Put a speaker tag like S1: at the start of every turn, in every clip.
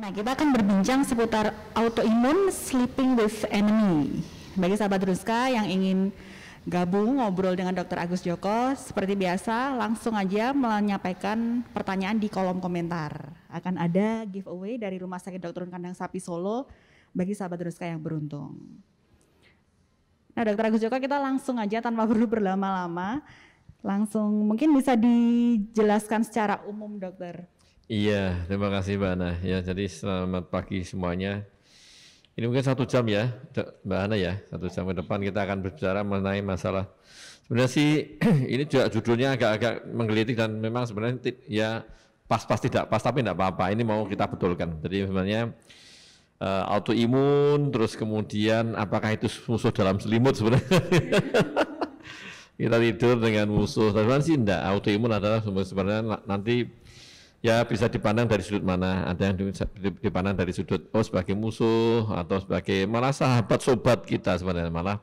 S1: Nah, kita akan berbincang seputar autoimun sleeping with enemy. Bagi sahabat Druska yang ingin gabung ngobrol dengan Dr. Agus Joko, seperti biasa langsung aja menyampaikan pertanyaan di kolom komentar. Akan ada giveaway dari Rumah Sakit Dr. Kandang Sapi Solo bagi sahabat Druska yang beruntung. Nah, Dr. Agus Joko, kita langsung aja tanpa perlu berlama-lama, langsung mungkin bisa dijelaskan secara umum, dokter.
S2: Iya, terima kasih Mbak Ana. Ya, jadi selamat pagi semuanya. Ini mungkin 1 jam ya, Mbak Ana ya. 1 jam ke depan kita akan berbicara mengenai masalah. Sebenarnya sih ini juga judulnya agak-agak menggelitik dan memang sebenarnya ya pas tidak pas tapi tidak apa-apa. Ini mau kita betulkan. Jadi sebenarnya autoimun, terus kemudian apakah itu musuh dalam selimut sebenarnya? Kita tidur dengan musuh. Sebenarnya sih enggak. Autoimun adalah sebenarnya nanti ya bisa dipandang dari sudut mana, ada yang dipandang dari sudut sebagai musuh atau sebagai malah sahabat sobat kita sebenarnya, malah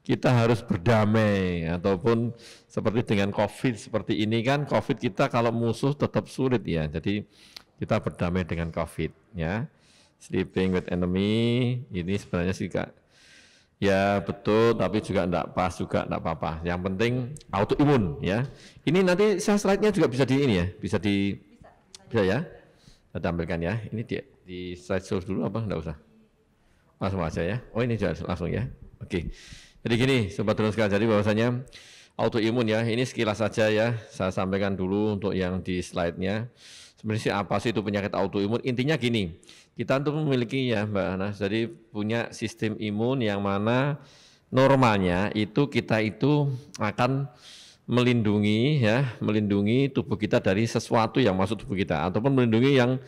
S2: kita harus berdamai ataupun seperti dengan COVID seperti ini kan, COVID kita kalau musuh tetap sulit ya, jadi kita berdamai dengan COVID ya. Sleeping with enemy ini sebenarnya sih Kak, ya betul, tapi juga enggak pas juga enggak apa-apa. Yang penting autoimun ya. Ini nanti slide-nya juga bisa di ini ya, bisa ya, saya tampilkan ya. Ini di slide show dulu apa enggak usah? Langsung aja ya. Oh ini juga langsung ya. Oke. Jadi gini, sobat Druska, jadi bahwasanya autoimun ya, ini sekilas saja ya. Saya sampaikan dulu untuk yang di slide-nya. Sebenarnya sih apa sih itu penyakit autoimun? Intinya gini, kita tuh memiliki ya Mbak Ana, jadi punya sistem imun yang mana normalnya itu kita itu akan melindungi tubuh kita dari sesuatu yang masuk tubuh kita ataupun melindungi yang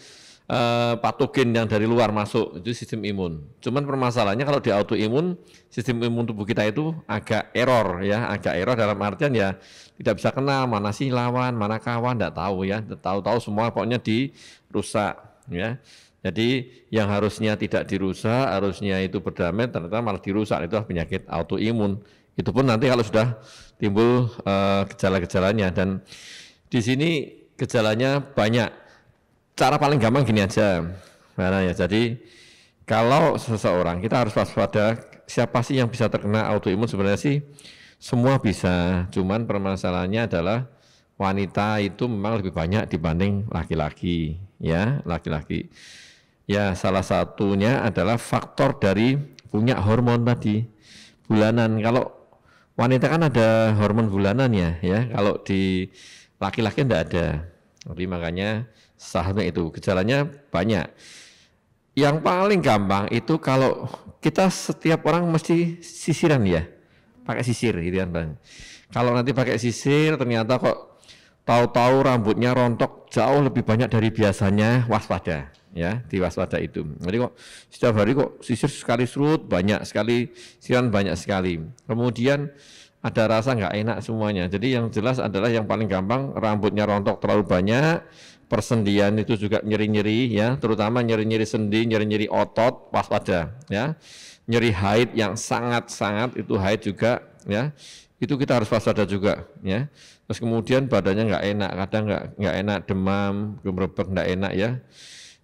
S2: patogen yang dari luar masuk, itu sistem imun. Cuman permasalahannya kalau di autoimun sistem imun tubuh kita itu agak error dalam artian ya tidak bisa kenal mana sih lawan, mana kawan, enggak tahu ya, tahu-tahu semua pokoknya dirusak ya. Jadi yang harusnya tidak dirusak, harusnya itu berdamai, ternyata malah dirusak, itu penyakit autoimun. Itu pun nanti kalau sudah timbul gejala-gejalanya, dan di sini gejalanya banyak. Cara paling gampang gini aja, mana ya. Jadi kalau seseorang kita harus waspada, siapa sih yang bisa terkena autoimun? Sebenarnya sih semua bisa, cuman permasalahannya adalah wanita itu memang lebih banyak dibanding laki-laki, ya laki-laki. Ya salah satunya adalah faktor dari punya hormon tadi bulanan. Kalau wanita kan ada hormon bulanannya ya, kalau di laki-laki enggak ada. Jadi makanya sahamnya itu gejalanya banyak. Yang paling gampang itu kalau kita setiap orang mesti sisiran ya, pakai sisir gitu kan Bang. Kalau nanti pakai sisir ternyata kok tahu-tahu rambutnya rontok jauh lebih banyak dari biasanya, waspada ya, diwaspada itu. Jadi kok setiap hari kok sisir sekali serut banyak sekali, sisiran banyak sekali. Kemudian ada rasa nggak enak semuanya. Jadi yang jelas adalah yang paling gampang rambutnya rontok terlalu banyak, persendian itu juga nyeri-nyeri ya, terutama nyeri-nyeri sendi, nyeri-nyeri otot, waspada ya. Nyeri haid yang sangat-sangat itu haid juga ya. Itu kita harus waspada juga ya. Terus kemudian badannya nggak enak, kadang nggak enak, demam, gemerbek nggak enak ya.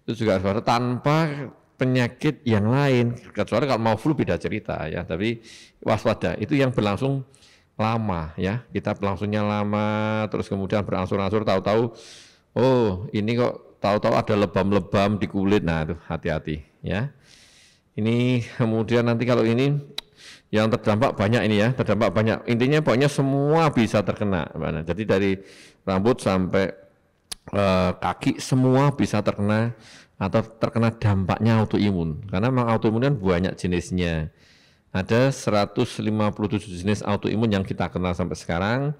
S2: Itu juga harus waspada tanpa penyakit yang lain. Kecuali kalau mau flu beda cerita ya, tapi waspada itu yang berlangsung lama ya, kita berlangsungnya lama, terus kemudian berangsur-angsur tahu-tahu ini kok tahu-tahu ada lebam-lebam di kulit. Nah itu hati-hati ya. Ini kemudian nanti kalau ini yang terdampak banyak ini ya, terdampak banyak, intinya pokoknya semua bisa terkena. Jadi dari rambut sampai kaki semua bisa terkena atau terkena dampaknya autoimun, karena memang autoimun kan banyak jenisnya. Ada 157 jenis autoimun yang kita kenal sampai sekarang.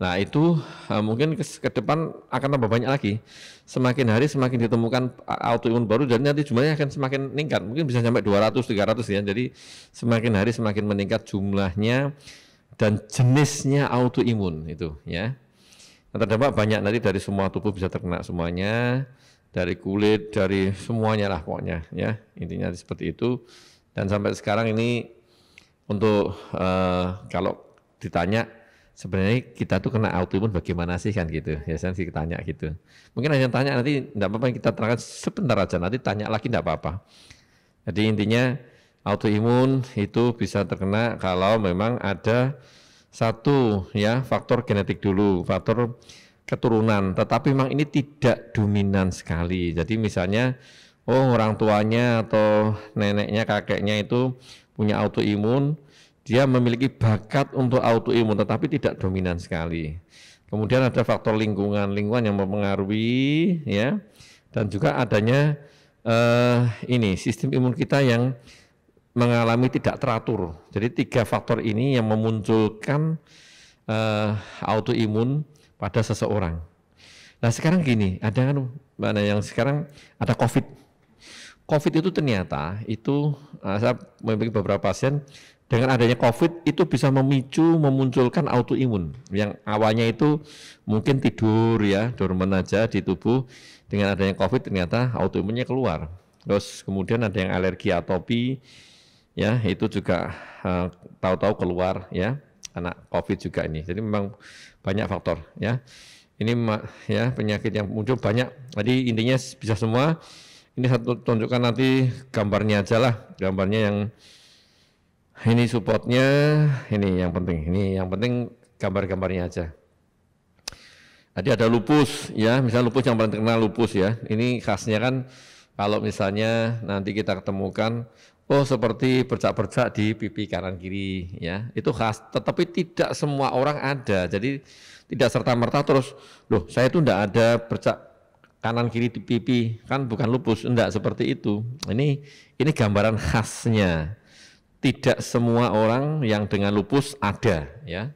S2: Nah itu mungkin ke depan akan tambah banyak lagi. Semakin hari semakin ditemukan autoimun baru, dan nanti jumlahnya akan semakin meningkat. Mungkin bisa sampai 200, 300 ya. Jadi semakin hari semakin meningkat jumlahnya dan jenisnya autoimun itu ya. Nah, terdampak banyak, nanti dari semua tubuh bisa terkena semuanya, dari kulit, dari semuanya lah pokoknya ya. Intinya seperti itu. Dan sampai sekarang ini untuk kalau ditanya sebenarnya kita tuh kena autoimun bagaimana sih kan gitu. Biasanya sih tanya gitu. Mungkin hanya tanya nanti enggak apa-apa kita terangkan sebentar aja, nanti tanya lagi enggak apa-apa. Jadi intinya autoimun itu bisa terkena kalau memang ada satu ya faktor genetik dulu, faktor keturunan, tetapi memang ini tidak dominan sekali. Jadi misalnya orang tuanya atau neneknya, kakeknya itu punya autoimun, dia memiliki bakat untuk autoimun tetapi tidak dominan sekali. Kemudian ada faktor lingkungan yang mempengaruhi ya, dan juga adanya ini sistem imun kita yang mengalami tidak teratur. Jadi 3 faktor ini yang memunculkan autoimun pada seseorang. Nah sekarang gini, ada kan mana yang sekarang ada COVID. COVID itu ternyata itu saya memiliki beberapa pasien dengan adanya COVID itu bisa memunculkan autoimun yang awalnya itu mungkin tidur ya, dorman aja di tubuh, dengan adanya COVID ternyata autoimunnya keluar. Terus kemudian ada yang alergi atopi ya, itu juga tahu-tahu keluar ya, karena COVID juga ini. Jadi memang banyak faktor ya. Ini ya penyakit yang muncul banyak. Jadi intinya bisa semua. Ini satu tunjukkan nanti gambarnya aja lah, gambarnya yang ini supportnya, ini yang penting, gambar-gambarnya aja. Tadi ada lupus ya, misalnya lupus yang paling terkenal lupus ya, ini khasnya kan kalau misalnya nanti kita ketemukan, seperti bercak-bercak di pipi kanan kiri ya, itu khas, tetapi tidak semua orang ada, jadi tidak serta-merta terus, saya itu enggak ada bercak kanan kiri di pipi, kan bukan lupus, enggak seperti itu. Ini gambaran khasnya. Tidak semua orang yang dengan lupus ada ya.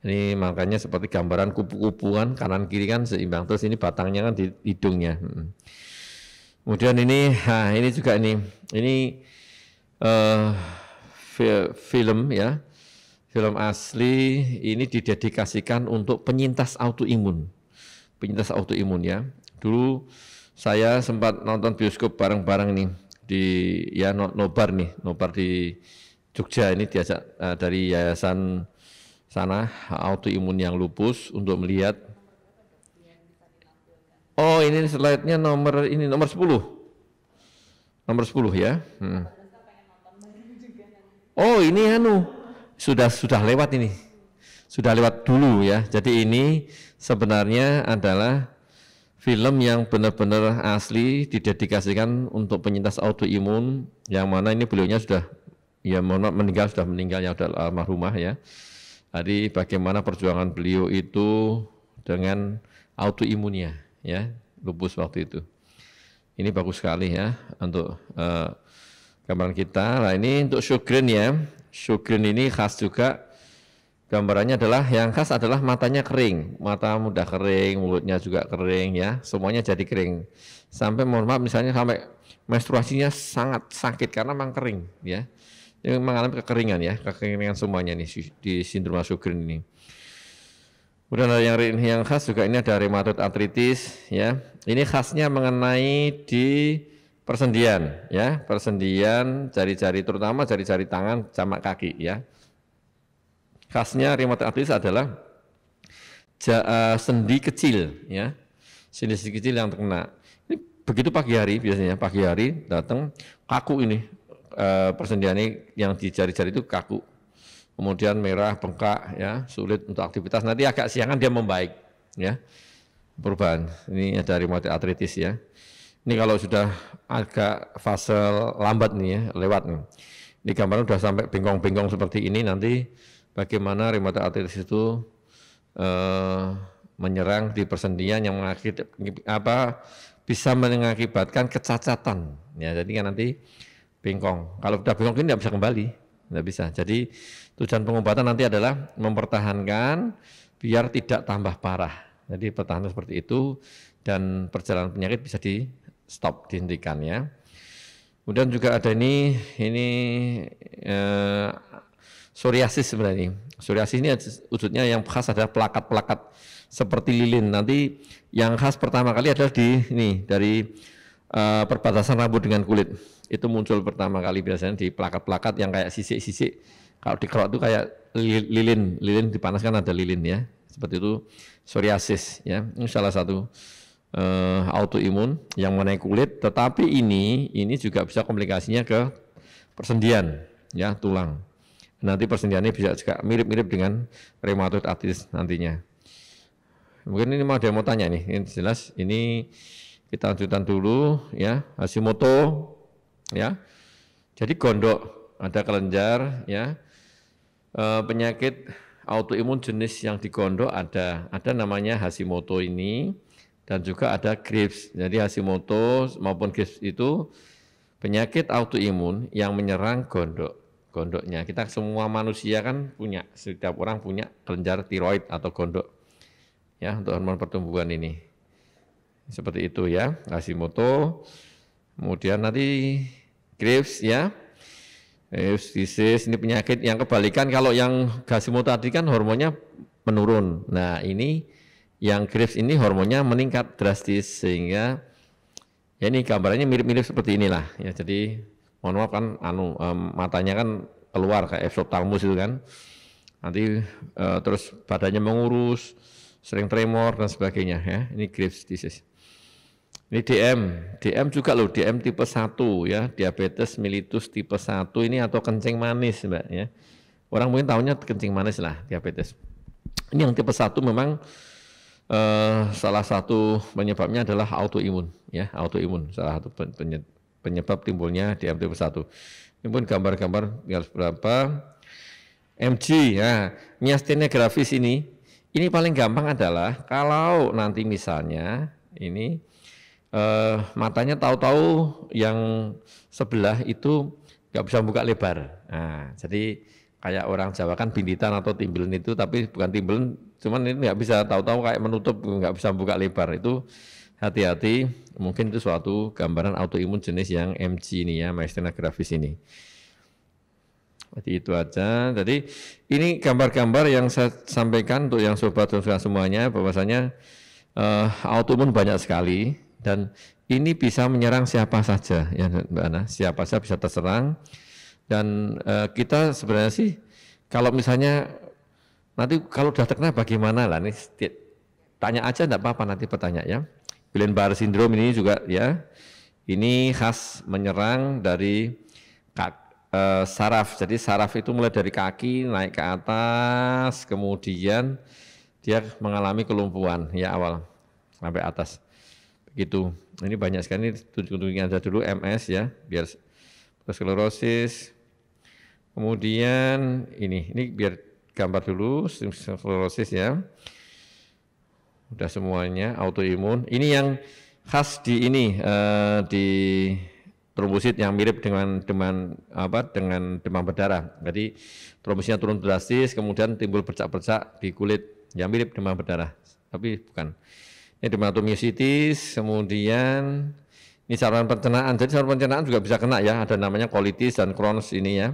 S2: Ini makanya seperti gambaran kupu-kupuan kanan kiri kan seimbang, terus ini batangnya kan di hidungnya. Kemudian ini juga ini film ya. Film asli ini didedikasikan untuk penyintas autoimun. Penyintas autoimun ya. Dulu saya sempat nonton bioskop bareng-bareng nih di ya nobar di Jogja, ini diajak dari yayasan sana autoimun yang lupus untuk melihat. Oh ini slide-nya nomor 10. Nomor 10 ya. Oh ini sudah lewat ini. Sudah lewat dulu ya. Jadi ini sebenarnya adalah film yang benar-benar asli didedikasikan untuk penyintas autoimun, yang mana ini beliaunya sudah meninggal ya, sudah almarhumah ya. Jadi bagaimana perjuangan beliau itu dengan autoimunnya ya, lupus waktu itu. Ini bagus sekali ya untuk gambaran kita. Nah ini untuk Sjogren ya. Sjogren ini khas juga. Gambarannya yang khas adalah matanya kering, mata mudah kering, mulutnya juga kering ya, semuanya jadi kering. Sampai mohon maaf misalnya sampai menstruasinya sangat sakit karena memang kering ya. Ini mengalami kekeringan ya, kekeringan semuanya nih di sindrom Sjogren ini. Kemudian ada yang khas juga ini ada rheumatoid arthritis ya. Ini khasnya mengenai di persendian ya, persendian jari-jari terutama jari-jari tangan sama kaki ya. Khasnya rheumatoid arthritis adalah sendi kecil ya, sendi kecil yang terkena. Ini begitu pagi hari biasanya, pagi hari datang kaku ini persendiannya yang di jari-jari itu kaku, kemudian merah, bengkak ya, sulit untuk aktivitas. Nanti agak siangan dia membaik ya, perubahan. Ini ada rheumatoid arthritis ya. Ini kalau sudah agak fase lambat nih ya, lewat nih. Ini gambarnya sudah sampai bengkong-bengkong seperti ini, nanti bagaimana rheumatoid arthritis itu menyerang di persendian yang bisa mengakibatkan kecacatan ya, jadi kan nanti bengkong. Kalau sudah bengkong ini tidak bisa kembali, tidak bisa. Jadi tujuan pengobatan nanti adalah mempertahankan biar tidak tambah parah. Jadi pertahanan seperti itu dan perjalanan penyakit bisa di stop, dihentikan ya. Kemudian juga ada ini psoriasis sebenarnya. Psoriasis ini wujudnya yang khas adalah plakat-plakat seperti lilin. Nanti yang khas pertama kali adalah dari perbatasan rambut dengan kulit. Itu muncul pertama kali biasanya di plakat-plakat yang kayak sisik-sisik Kalau dikerok itu kayak lilin dipanaskan ada lilin ya. Seperti itu psoriasis ya. Ini salah satu autoimun yang mengenai kulit, tetapi ini juga bisa komplikasinya ke persendian ya, tulang. Nanti persendiannya bisa juga mirip-mirip dengan rheumatoid arthritis nantinya. Mungkin ini mau ada yang mau tanya nih, ini jelas ini kita lanjutkan dulu ya, Hashimoto ya. Jadi gondok, ada kelenjar ya. Penyakit autoimun jenis yang di gondok ada namanya Hashimoto ini. Dan juga ada Graves. Jadi Hashimoto maupun Graves itu penyakit autoimun yang menyerang gondoknya. Kita semua manusia kan punya, setiap orang punya kelenjar tiroid atau gondok ya untuk hormon pertumbuhan ini. Seperti itu ya, Hashimoto. Kemudian nanti Graves ya. Graves disease ini penyakit yang kebalikan, kalau yang Hashimoto tadi kan hormonnya menurun. Nah, ini yang Graves ini hormonnya meningkat drastis sehingga ya ini gambarannya mirip-mirip seperti inilah ya. Jadi mohon maaf kan matanya kan keluar kayak exophthalmos itu kan. Nanti terus badannya mengurus, sering tremor dan sebagainya ya. Ini Graves disease. Ini DM juga loh, DM tipe 1 ya, diabetes mellitus tipe 1 ini atau kencing manis Mbak ya. Orang mungkin tahunya kencing manis lah diabetes. Ini yang tipe 1 memang salah satu penyebabnya adalah autoimun ya, autoimun salah satu penyebab timbulnya DM tipe 1. Ini pun gambar-gambar tinggal berapa MG ya, myasthenia gravis ini paling gampang adalah kalau nanti misalnya ini matanya tahu-tahu yang sebelah itu nggak bisa buka lebar. Nah, jadi kayak orang Jawa kan bintitan atau timbelen itu, tapi bukan timbelen, cuman ini nggak bisa tahu-tahu kayak menutup, nggak bisa buka lebar. Itu hati-hati, mungkin itu suatu gambaran autoimun jenis yang MG ini ya, myasthenia gravis ini. Jadi itu aja. Jadi ini gambar-gambar yang saya sampaikan untuk yang sobat dan semuanya, bahwasanya autoimun banyak sekali dan ini bisa menyerang siapa saja ya Mbak Ana, siapa saja bisa terserang. Dan kita sebenarnya sih kalau misalnya nanti kalau sudah terkena bagaimana lah, nih tanya aja enggak apa-apa nanti bertanya ya. Guillain-Barré syndrome ini juga ya, ini khas menyerang dari saraf. Jadi saraf itu mulai dari kaki naik ke atas, kemudian dia mengalami kelumpuhan ya awal sampai atas. Begitu. Ini banyak sekali, tunjuk-tunjuknya aja dulu MS ya, biar sklerosis. Kemudian ini biar gambar dulu sklerosis ya. Udah semuanya autoimun. Ini yang khas di ini di trombosit yang mirip dengan demam berdarah. Jadi trombositnya turun drastis, kemudian timbul bercak-bercak di kulit yang mirip demam berdarah, tapi bukan. Ini dermatomyositis, kemudian ini saluran pencernaan. Jadi saluran pencernaan juga bisa kena ya, ada namanya colitis dan Crohn's ini ya.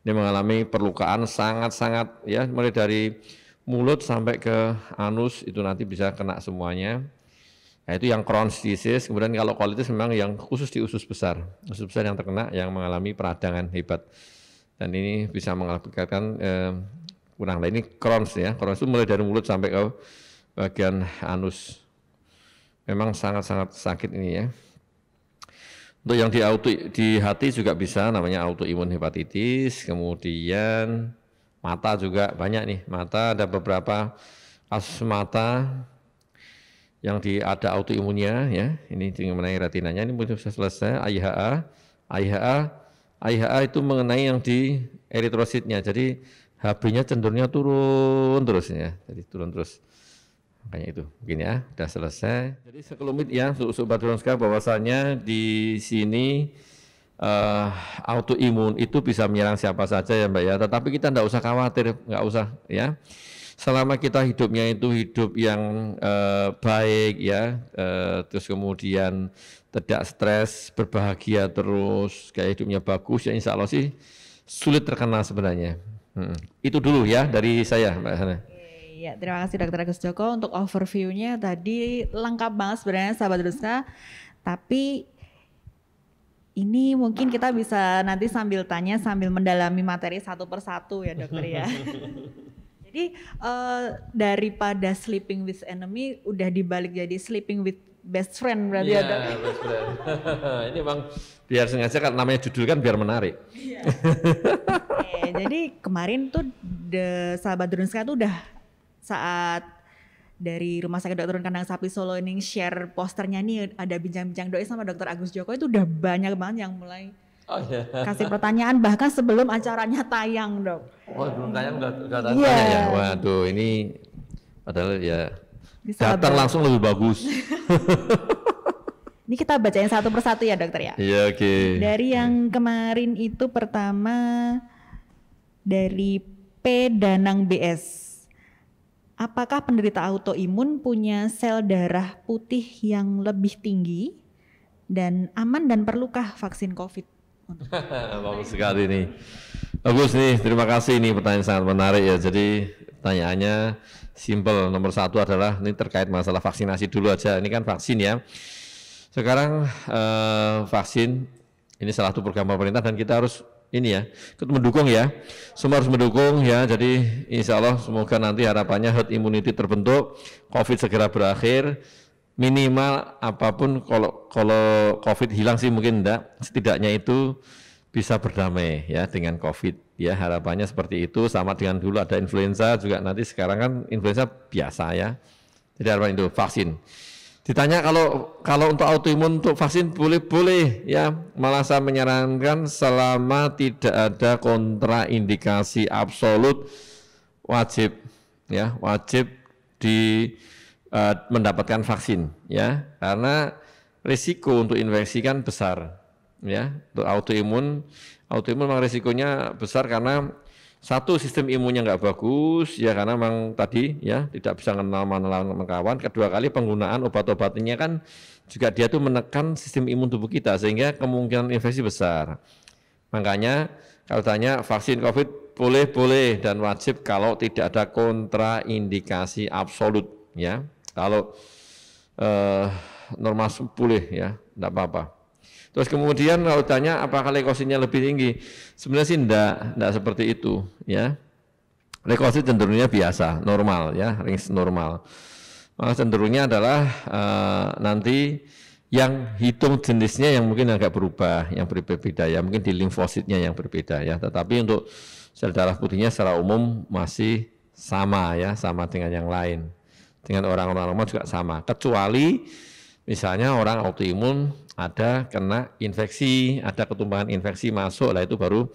S2: Ini mengalami perlukaan sangat-sangat ya, mulai dari mulut sampai ke anus itu nanti bisa kena semuanya. Nah, itu yang Crohn's disease. Kemudian kalau colitis memang yang khusus di usus besar yang terkena, yang mengalami peradangan hebat. Dan ini bisa mengakibatkan kurang. Nah, ini Crohn's ya. Crohn's itu mulai dari mulut sampai ke bagian anus. Memang sangat-sangat sakit ini ya. Untuk yang di hati juga bisa, namanya autoimun hepatitis. Kemudian mata juga banyak nih. Mata ada beberapa kasus mata yang ada autoimunnya ya. Ini mengenai retinanya, ini sudah selesai. IHA itu mengenai yang di eritrositnya. Jadi HB-nya cenderungnya turun terus ya. Jadi turun terus. Makanya itu, mungkin ya, sudah selesai. Jadi sekelumit ya, Sobat Dronsca, bahwasanya di sini autoimun itu bisa menyerang siapa saja ya Mbak ya. Tetapi kita tidak usah khawatir, nggak usah ya. Selama kita hidupnya itu hidup yang baik ya, terus kemudian tidak stres, berbahagia terus, kayak hidupnya bagus ya, insya Allah sih sulit terkena sebenarnya. Itu dulu ya dari saya Mbak Hana.
S1: Ya, terima kasih Dr. Agus Joko untuk overview-nya tadi, lengkap banget sebenarnya sahabat Dronsca. Tapi Ini mungkin kita bisa nanti sambil tanya sambil mendalami materi satu persatu ya dokter ya. Jadi daripada sleeping with enemy udah dibalik jadi sleeping with best friend berarti ya dok.
S2: Best friend. Ini emang biar sengaja kan namanya judul kan biar menarik.
S1: Jadi kemarin tuh sahabat Drunska tuh udah saat dari Rumah Sakit Dr. Kandang Sapi Solo ini share posternya nih ada bincang-bincang doi sama Dr. Agus Joko itu udah banyak banget yang mulai kasih pertanyaan bahkan sebelum acaranya tayang dok.
S2: Oh belum tayang udah tanya ya. Waduh ini padahal ya datang langsung lebih bagus.
S1: Ini kita bacain satu persatu ya dokter ya.
S2: Iya oke.
S1: Dari yang kemarin itu pertama dari P Danang BS. Apakah penderita autoimun punya sel darah putih yang lebih tinggi dan aman dan perlukah vaksin COVID?
S2: Bagus sekali nih. Bagus nih, terima kasih nih pertanyaan sangat menarik ya. Jadi pertanyaannya simple. Nomor satu adalah ini terkait masalah vaksinasi dulu aja. Ini kan vaksin ya. Sekarang vaksin ini salah satu program pemerintah dan kita harus ini ya, ikut mendukung ya, semua harus mendukung ya. Jadi insya Allah semoga nanti harapannya herd immunity terbentuk, COVID segera berakhir, minimal apapun kalau COVID hilang sih mungkin enggak, setidaknya itu bisa berdamai ya dengan COVID ya, harapannya seperti itu. Sama dengan dulu ada influenza juga, nanti sekarang kan influenza biasa ya, jadi harapan itu vaksin. Ditanya kalau untuk autoimun untuk vaksin boleh ya, malah saya menyarankan selama tidak ada kontraindikasi absolut wajib mendapatkan vaksin ya, karena risiko untuk infeksi kan besar ya. Untuk autoimun memang risikonya besar karena satu, sistem imunnya nggak bagus ya, karena memang tadi ya tidak bisa mengenal kawan. Kedua kali penggunaan obat-obatnya kan juga dia tuh menekan sistem imun tubuh kita sehingga kemungkinan infeksi besar. Makanya kalau tanya vaksin COVID boleh dan wajib kalau tidak ada kontraindikasi absolut ya. Kalau normal boleh ya, enggak apa-apa. Terus kemudian kalau tanya apakah leukositnya lebih tinggi, sebenarnya sih enggak seperti itu ya. Leukosit cenderungnya biasa, normal ya, range normal. Malah cenderungnya adalah nanti yang hitung jenisnya yang mungkin agak berubah, yang berbeda ya, mungkin di limfositnya yang berbeda ya. Tetapi untuk sel darah putihnya secara umum masih sama ya, sama dengan yang lain. Dengan orang-orang normal juga sama, kecuali misalnya orang autoimun ada kena infeksi, ada ketumbahan infeksi masuk, lah itu baru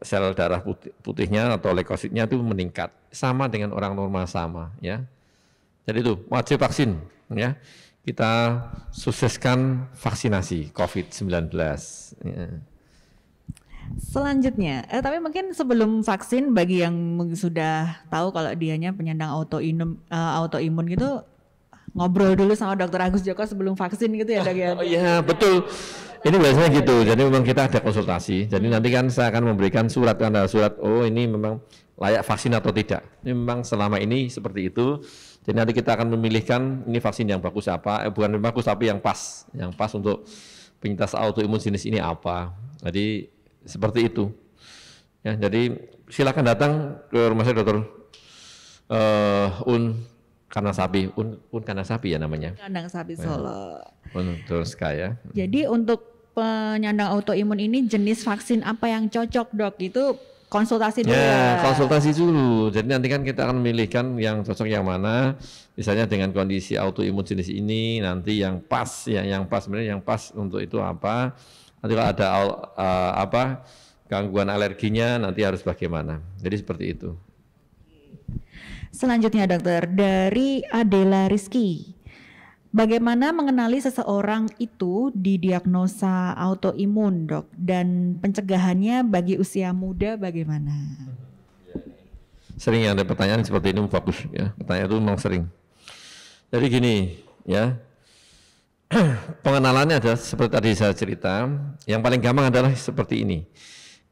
S2: sel darah putihnya atau leukositnya itu meningkat, sama dengan orang normal sama ya. Jadi itu wajib vaksin ya. Kita sukseskan vaksinasi COVID-19 ya.
S1: Selanjutnya, tapi mungkin sebelum vaksin bagi yang sudah tahu kalau dianya penyandang autoimun gitu, ngobrol dulu sama Dr. Agus Joko sebelum vaksin gitu ya dok ya?
S2: Oh iya betul, ini biasanya gitu, jadi memang kita ada konsultasi, jadi nanti kan saya akan memberikan surat, oh ini memang layak vaksin atau tidak, ini memang selama ini seperti itu, jadi nanti kita akan memilihkan ini vaksin yang bagus apa, bukan yang bagus tapi yang pas untuk penyintas autoimun jenis ini apa, jadi seperti itu, ya jadi silakan datang ke rumah saya Dr. Kandang Sapi, Kandang Sapi ya namanya.
S1: Kandang Sapi Solo.
S2: Terus kaya.
S1: Jadi untuk penyandang autoimun ini jenis vaksin apa yang cocok dok? Itu konsultasi dulu ya.
S2: Konsultasi dulu. Jadi nanti kan kita akan memilihkan yang cocok yang mana. Misalnya dengan kondisi autoimun jenis ini, nanti yang pas ya, yang pas untuk itu apa? Nanti kalau ada gangguan alerginya nanti harus bagaimana. Jadi seperti itu.
S1: Selanjutnya dokter, dari Adela Rizky. Bagaimana mengenali seseorang itu didiagnosa autoimun dok? Dan pencegahannya bagi usia muda bagaimana?
S2: Sering ada pertanyaan seperti ini, bagus ya. Pertanyaan itu memang sering. Jadi gini ya, pengenalannya adalah seperti tadi saya cerita, yang paling gampang adalah seperti ini.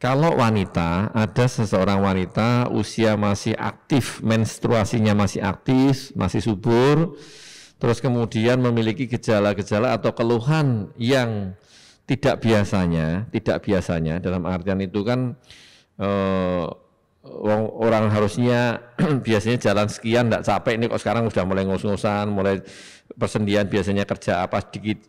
S2: Kalau wanita, ada seseorang wanita usia masih aktif, menstruasinya masih aktif, masih subur, terus kemudian memiliki gejala-gejala atau keluhan yang tidak biasanya dalam artian itu kan orang harusnya biasanya jalan sekian enggak capek, ini kok sekarang udah mulai ngos-ngosan, mulai persendian, biasanya kerja apa sedikit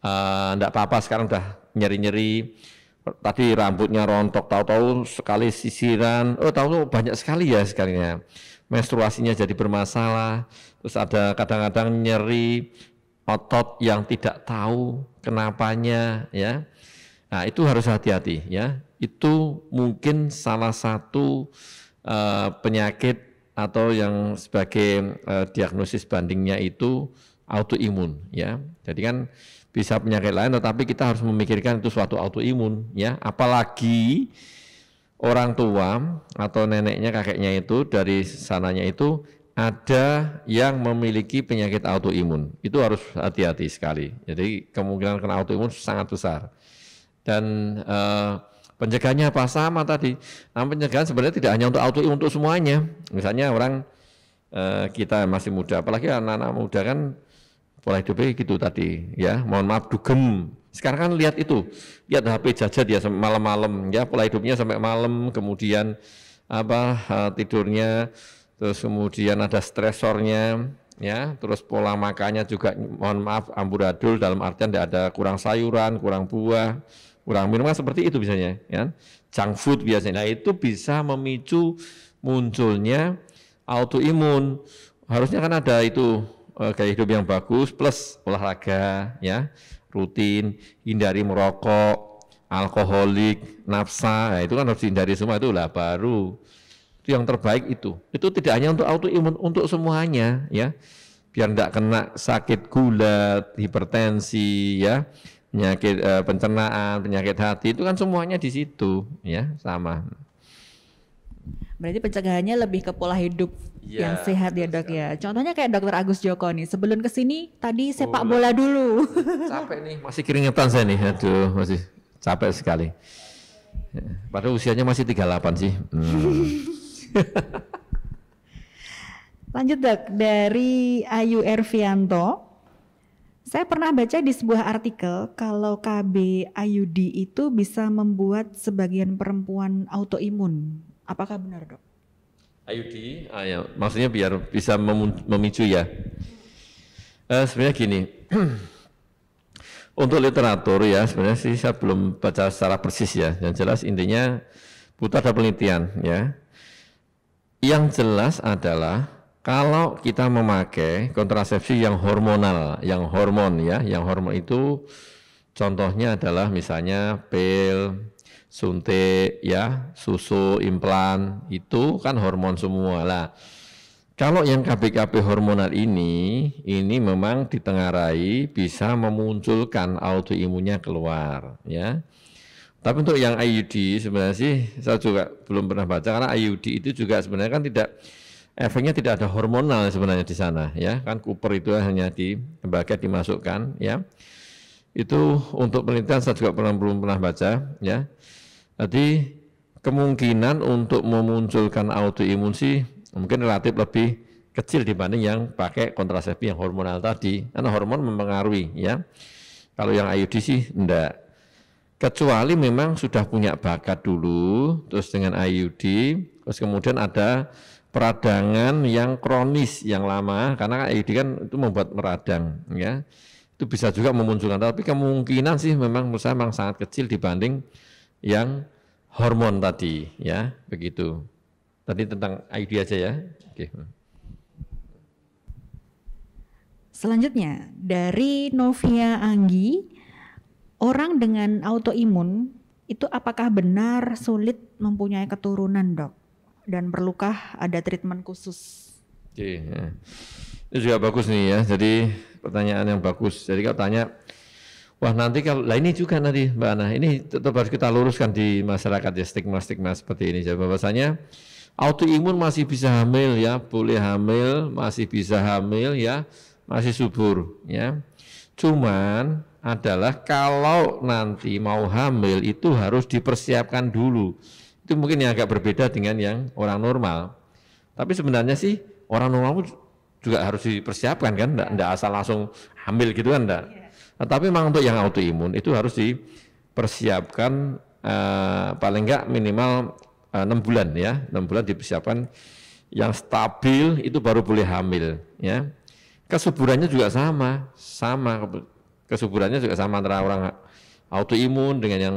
S2: enggak apa-apa, sekarang udah nyeri-nyeri. Tadi rambutnya rontok, tahu-tahu sekali sisiran, tahu-tahu banyak sekali ya sekalinya. Menstruasinya jadi bermasalah, terus ada kadang-kadang nyeri otot yang tidak tahu kenapanya ya. Nah, itu harus hati-hati ya. Itu mungkin salah satu penyakit atau yang sebagai diagnosis bandingnya itu autoimun ya. Jadi kan bisa penyakit lain, tetapi kita harus memikirkan itu suatu autoimun ya. Apalagi orang tua atau neneknya, kakeknya itu dari sananya itu ada yang memiliki penyakit autoimun. Itu harus hati-hati sekali. Jadi kemungkinan kena autoimun sangat besar. Dan pencegahannya apa? Sama tadi. Nah, pencegahan sebenarnya tidak hanya untuk autoimun, untuk semuanya. Misalnya orang kita masih muda, apalagi anak-anak muda kan pola hidupnya gitu tadi ya, mohon maaf dugem. Sekarang kan lihat itu, lihat HP jajan dia sampai malam-malam ya, pola hidupnya sampai malam, kemudian tidurnya, terus kemudian ada stresornya ya, terus pola makannya juga mohon maaf amburadul, dalam artian tidak ada kurang sayuran, kurang buah, kurang minuman seperti itu biasanya ya. Junk food biasanya. Nah, itu bisa memicu munculnya autoimun. Harusnya kan ada itu gaya hidup yang bagus plus olahraga ya, rutin, hindari merokok, alkoholik, nafsa, nah itu kan harus dihindari semua, itulah baru itu yang terbaik itu tidak hanya untuk autoimun, untuk semuanya ya, biar tidak kena sakit gula, hipertensi ya, penyakit pencernaan, penyakit hati, itu kan semuanya di situ ya, sama.
S1: Berarti pencegahannya lebih ke pola hidup yang sehat ya dok ya. Contohnya kayak dokter Agus Joko nih, sebelum kesini tadi sepak bola dulu.
S2: Capek nih, masih keringetan saya nih, aduh masih capek sekali. Padahal usianya masih 38 sih.
S1: Lanjut dok, dari Ayu Ervianto. Saya pernah baca di sebuah artikel kalau KB IUD itu bisa membuat sebagian perempuan autoimun. Apakah benar dok?
S2: IUD, ya, maksudnya biar bisa memicu ya. Sebenarnya gini, untuk literatur ya sebenarnya sih saya belum baca secara persis ya. Yang jelas intinya butuh ada penelitian ya. Yang jelas adalah kalau kita memakai kontrasepsi yang hormonal, yang hormon ya, yang hormon itu contohnya adalah misalnya pil, suntik ya, susu, implan, itu kan hormon semua lah. Kalau yang KB-KB hormonal ini memang ditengarai bisa memunculkan autoimunnya keluar ya. Tapi untuk yang IUD sebenarnya sih saya juga belum pernah baca, karena IUD itu juga sebenarnya kan efeknya tidak ada hormonal sebenarnya di sana ya. Kan Cooper itu hanya di lembaga dimasukkan ya. Itu untuk penelitian saya juga belum pernah baca ya. Jadi kemungkinan untuk memunculkan autoimun sih mungkin relatif lebih kecil dibanding yang pakai kontrasepsi yang hormonal tadi, karena hormon mempengaruhi ya. Kalau yang IUD sih enggak, kecuali memang sudah punya bakat dulu, terus dengan IUD, terus kemudian ada peradangan yang kronis yang lama, karena IUD kan itu membuat meradang ya, itu bisa juga memunculkan, tapi kemungkinan sih memang menurut saya memang sangat kecil dibanding yang hormon tadi ya, begitu. Tadi tentang IUD aja ya. Oke.
S1: Selanjutnya dari Novia Anggi, orang dengan autoimun itu apakah benar sulit mempunyai keturunan dok? Dan perlukah ada treatment khusus?
S2: Oke, ya. Ini juga bagus nih ya, jadi pertanyaan yang bagus. Jadi kalau tanya, wah nanti kalau, lah ini juga nanti Mbak Ana, ini tetap harus kita luruskan di masyarakat ya, stigma-stigma seperti ini. Jadi bahwasanya autoimun masih bisa hamil ya, boleh hamil, masih bisa hamil ya, masih subur ya. Cuman adalah kalau nanti mau hamil itu harus dipersiapkan dulu. Itu mungkin yang agak berbeda dengan yang orang normal. Tapi sebenarnya sih orang normal juga harus dipersiapkan kan, enggak asal langsung hamil gitu kan enggak. Tapi memang untuk yang autoimun itu harus dipersiapkan paling enggak minimal 6 bulan ya, 6 bulan dipersiapkan yang stabil itu baru boleh hamil ya. Kesuburannya juga sama kesuburannya juga sama antara orang autoimun dengan yang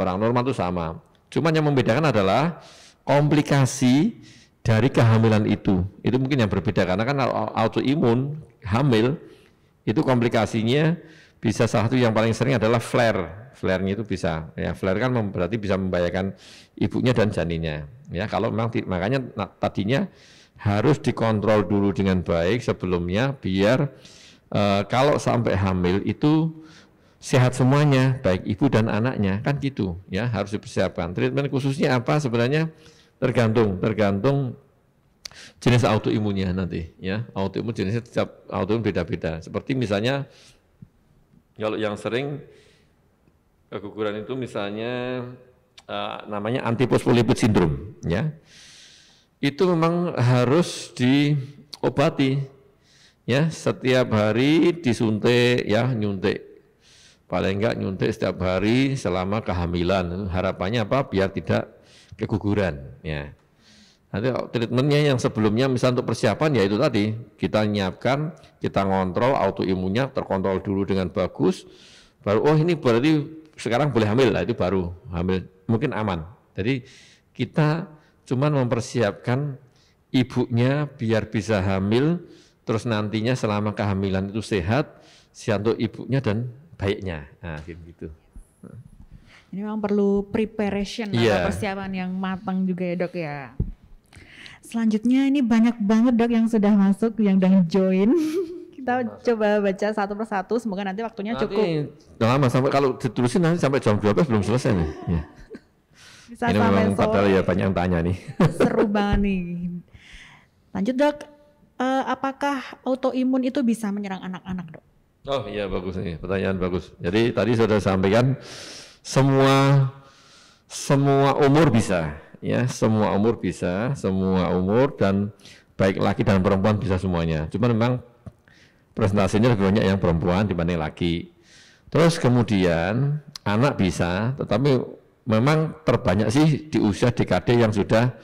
S2: orang normal itu sama. Cuman yang membedakan adalah komplikasi dari kehamilan itu mungkin yang berbeda karena kan autoimun hamil itu komplikasinya bisa salah satu yang paling sering adalah flare-nya itu bisa ya, flare kan berarti bisa membahayakan ibunya dan janinnya ya. Kalau memang makanya tadinya harus dikontrol dulu dengan baik sebelumnya biar kalau sampai hamil itu sehat semuanya baik ibu dan anaknya kan gitu ya, harus dipersiapkan. Treatment khususnya apa sebenarnya tergantung jenis autoimunnya nanti ya. Autoimun jenisnya setiap autoimun beda-beda. Seperti misalnya kalau yang sering keguguran itu misalnya namanya antiphospholipid syndrome ya. Itu memang harus diobati ya, setiap hari disuntik ya, nyuntik. Paling enggak nyuntik setiap hari selama kehamilan. Harapannya apa? Biar tidak keguguran ya. Nanti treatmentnya yang sebelumnya misalnya untuk persiapan ya itu tadi kita nyiapkan, kita ngontrol autoimunnya terkontrol dulu dengan bagus, baru oh ini berarti sekarang boleh hamil lah, itu baru hamil mungkin aman. Jadi kita cuman mempersiapkan ibunya biar bisa hamil, terus nantinya selama kehamilan itu sehat untuk ibunya dan baiknya. Nah gitu.
S1: Ini memang perlu preparation atau persiapan yang matang juga ya dok ya. Selanjutnya ini banyak banget dok yang sudah masuk, yang sudah join. Kita coba baca satu persatu, semoga nanti waktunya cukup.
S2: Lama sampai kalau diterusin nanti sampai jam 12 belum selesai nih. Ya.
S1: Bisa
S2: ini memang padahal ya banyak yang tanya nih.
S1: Seru banget nih. Lanjut dok, apakah autoimun itu bisa menyerang anak-anak dok?
S2: Oh iya bagus nih, pertanyaan bagus. Jadi tadi sudah sampaikan semua umur bisa. Ya, semua umur bisa, semua umur dan baik laki dan perempuan bisa semuanya. Cuma memang presentasinya lebih banyak yang perempuan dibanding laki. Terus kemudian anak bisa, tetapi memang terbanyak sih di usia dekade yang sudah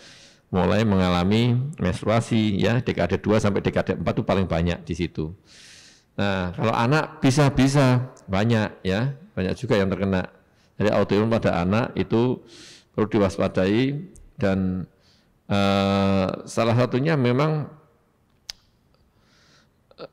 S2: mulai mengalami menstruasi ya, dekade 2 sampai dekade 4 itu paling banyak di situ. Nah, kalau anak bisa banyak ya, banyak juga yang terkena. Jadi autoimun pada anak itu perlu diwaspadai dan salah satunya memang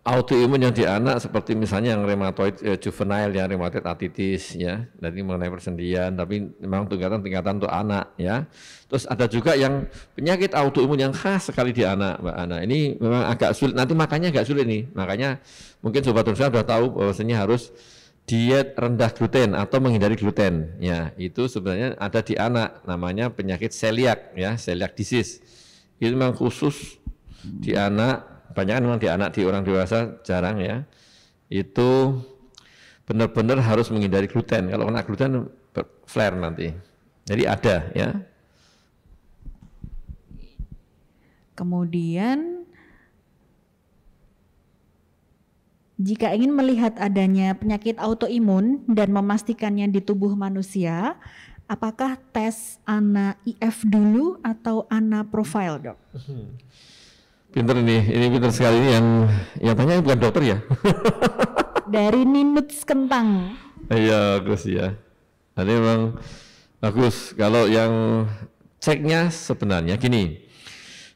S2: autoimun yang di anak seperti misalnya yang rheumatoid juvenile ya, rheumatoid arthritis ya, dari mengenai persendian, tapi memang tingkatan untuk anak ya. Terus ada juga yang penyakit autoimun yang khas sekali di anak, Mbak Ana. Ini memang agak sulit, nanti makannya agak sulit nih. Makanya mungkin Sobat Runsha sudah tahu bahwasanya harus diet rendah gluten atau menghindari gluten ya, itu sebenarnya ada di anak, namanya penyakit celiac ya, celiac disease. Itu memang khusus di anak, banyak kan memang di anak, di orang dewasa jarang ya. Itu benar-benar harus menghindari gluten, kalau kena gluten flare nanti. Jadi ada ya.
S1: Kemudian jika ingin melihat adanya penyakit autoimun dan memastikannya di tubuh manusia, apakah tes ANA-IF dulu atau ANA profile, dok?
S2: Pinter ini pinter sekali ini yang tanya bukan dokter ya?
S1: Dari Ninuts Kentang.
S2: Iya, bagus ya. Jadi memang bagus kalau yang ceknya sebenarnya gini.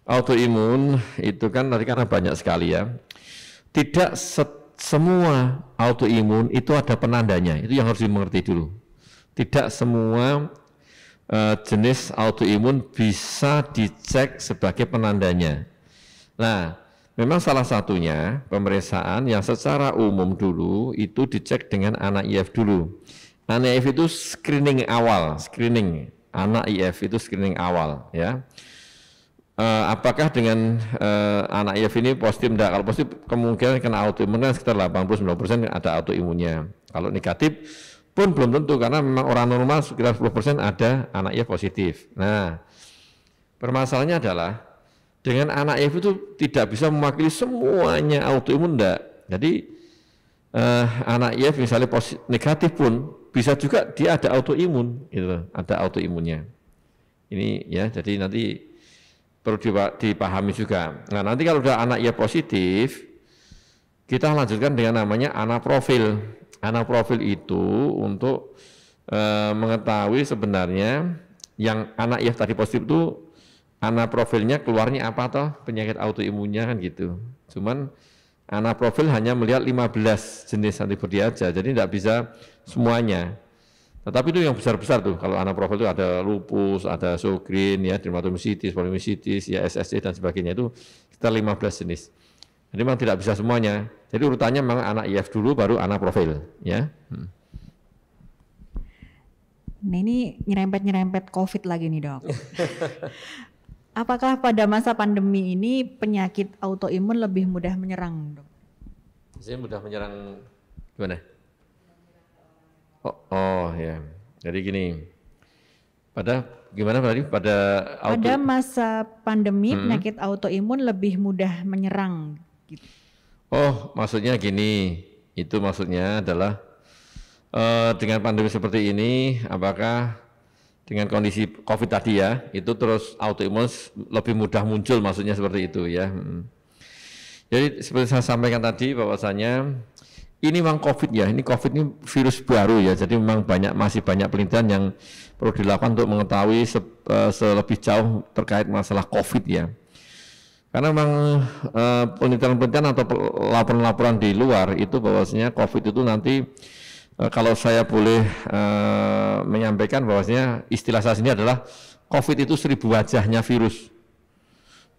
S2: Autoimun itu kan tadi karena banyak sekali ya. Tidak semua autoimun itu ada penandanya, itu yang harus dimengerti dulu. Tidak semua jenis autoimun bisa dicek sebagai penandanya. Nah, memang salah satunya pemeriksaan yang secara umum dulu itu dicek dengan ANA-IF dulu. ANA-IF itu screening awal, ANA-IF itu screening awal ya. Apakah dengan anak IF ini positif enggak? Kalau positif kemungkinan kena autoimun kan sekitar 89% ada autoimunnya. Kalau negatif pun belum tentu karena memang orang normal sekitar 10% ada anak IF positif. Nah, permasalahannya adalah dengan anak IF itu tidak bisa mewakili semuanya autoimun enggak. Jadi anak IF misalnya negatif pun bisa juga dia ada autoimun, gitu, ada autoimunnya. Ini ya, jadi nanti perlu dipahami juga. Nah nanti kalau udah anak IF positif, kita lanjutkan dengan namanya anaprofil. Anaprofil itu untuk mengetahui sebenarnya yang anak IF tadi positif itu anaprofilnya keluarnya apa toh penyakit autoimunnya kan gitu. Cuman anaprofil hanya melihat 15 jenis antibodi aja, jadi tidak bisa semuanya. Tetapi itu yang besar-besar tuh, kalau anaprofil itu ada lupus, ada Sjogren, ya, dermatomyositis, polymyositis, ya, SSC dan sebagainya, itu kita 15 jenis. Jadi memang tidak bisa semuanya. Jadi urutannya memang anak IF dulu, baru anaprofil, ya.
S1: Nah ini nyerempet-nyerempet COVID lagi nih dok. Apakah pada masa pandemi ini penyakit autoimun lebih mudah menyerang dok?
S2: Saya mudah menyerang gimana? Oh ya, jadi gini, gimana tadi
S1: pada masa pandemi penyakit autoimun lebih mudah menyerang. Gitu.
S2: Oh maksudnya gini, itu maksudnya adalah dengan pandemi seperti ini, apakah dengan kondisi COVID tadi ya, itu terus autoimun lebih mudah muncul, maksudnya seperti itu ya. Jadi seperti saya sampaikan tadi bahwasanya ini memang COVID ya, ini COVID ini virus baru ya, jadi memang masih banyak penelitian yang perlu dilakukan untuk mengetahui selebih jauh terkait masalah COVID ya. Karena memang penelitian-penelitian atau laporan-laporan di luar itu bahwasanya COVID itu nanti kalau saya boleh menyampaikan bahwasanya istilah saya sini adalah COVID itu 1000 wajahnya virus.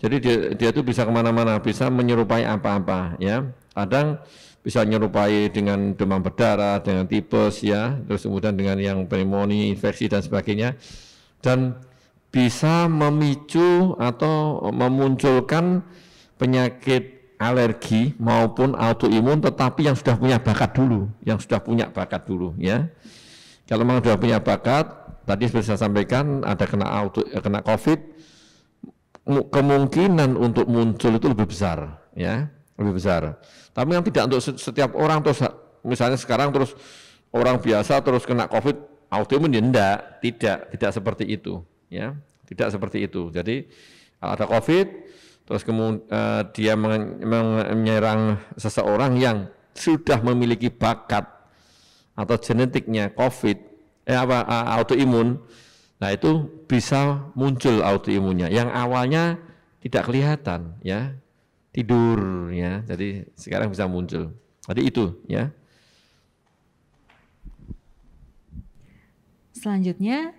S2: Jadi dia itu bisa kemana-mana, bisa menyerupai apa-apa ya. Kadang bisa menyerupai dengan demam berdarah, dengan tipes ya, terus kemudian dengan yang pneumonia, infeksi dan sebagainya, dan bisa memicu atau memunculkan penyakit alergi maupun autoimun, tetapi yang sudah punya bakat dulu, ya. Kalau memang sudah punya bakat, tadi seperti saya sampaikan ada kena COVID, kemungkinan untuk muncul itu lebih besar, ya. Lebih besar. Tapi yang tidak untuk setiap orang, terus misalnya sekarang terus orang biasa terus kena COVID autoimun ya tidak seperti itu ya, tidak seperti itu. Jadi ada COVID terus kemudian dia menyerang seseorang yang sudah memiliki bakat atau genetiknya COVID autoimun, nah itu bisa muncul autoimunnya yang awalnya tidak kelihatan ya. Tidur ya, jadi sekarang bisa muncul. Jadi itu ya.
S1: Selanjutnya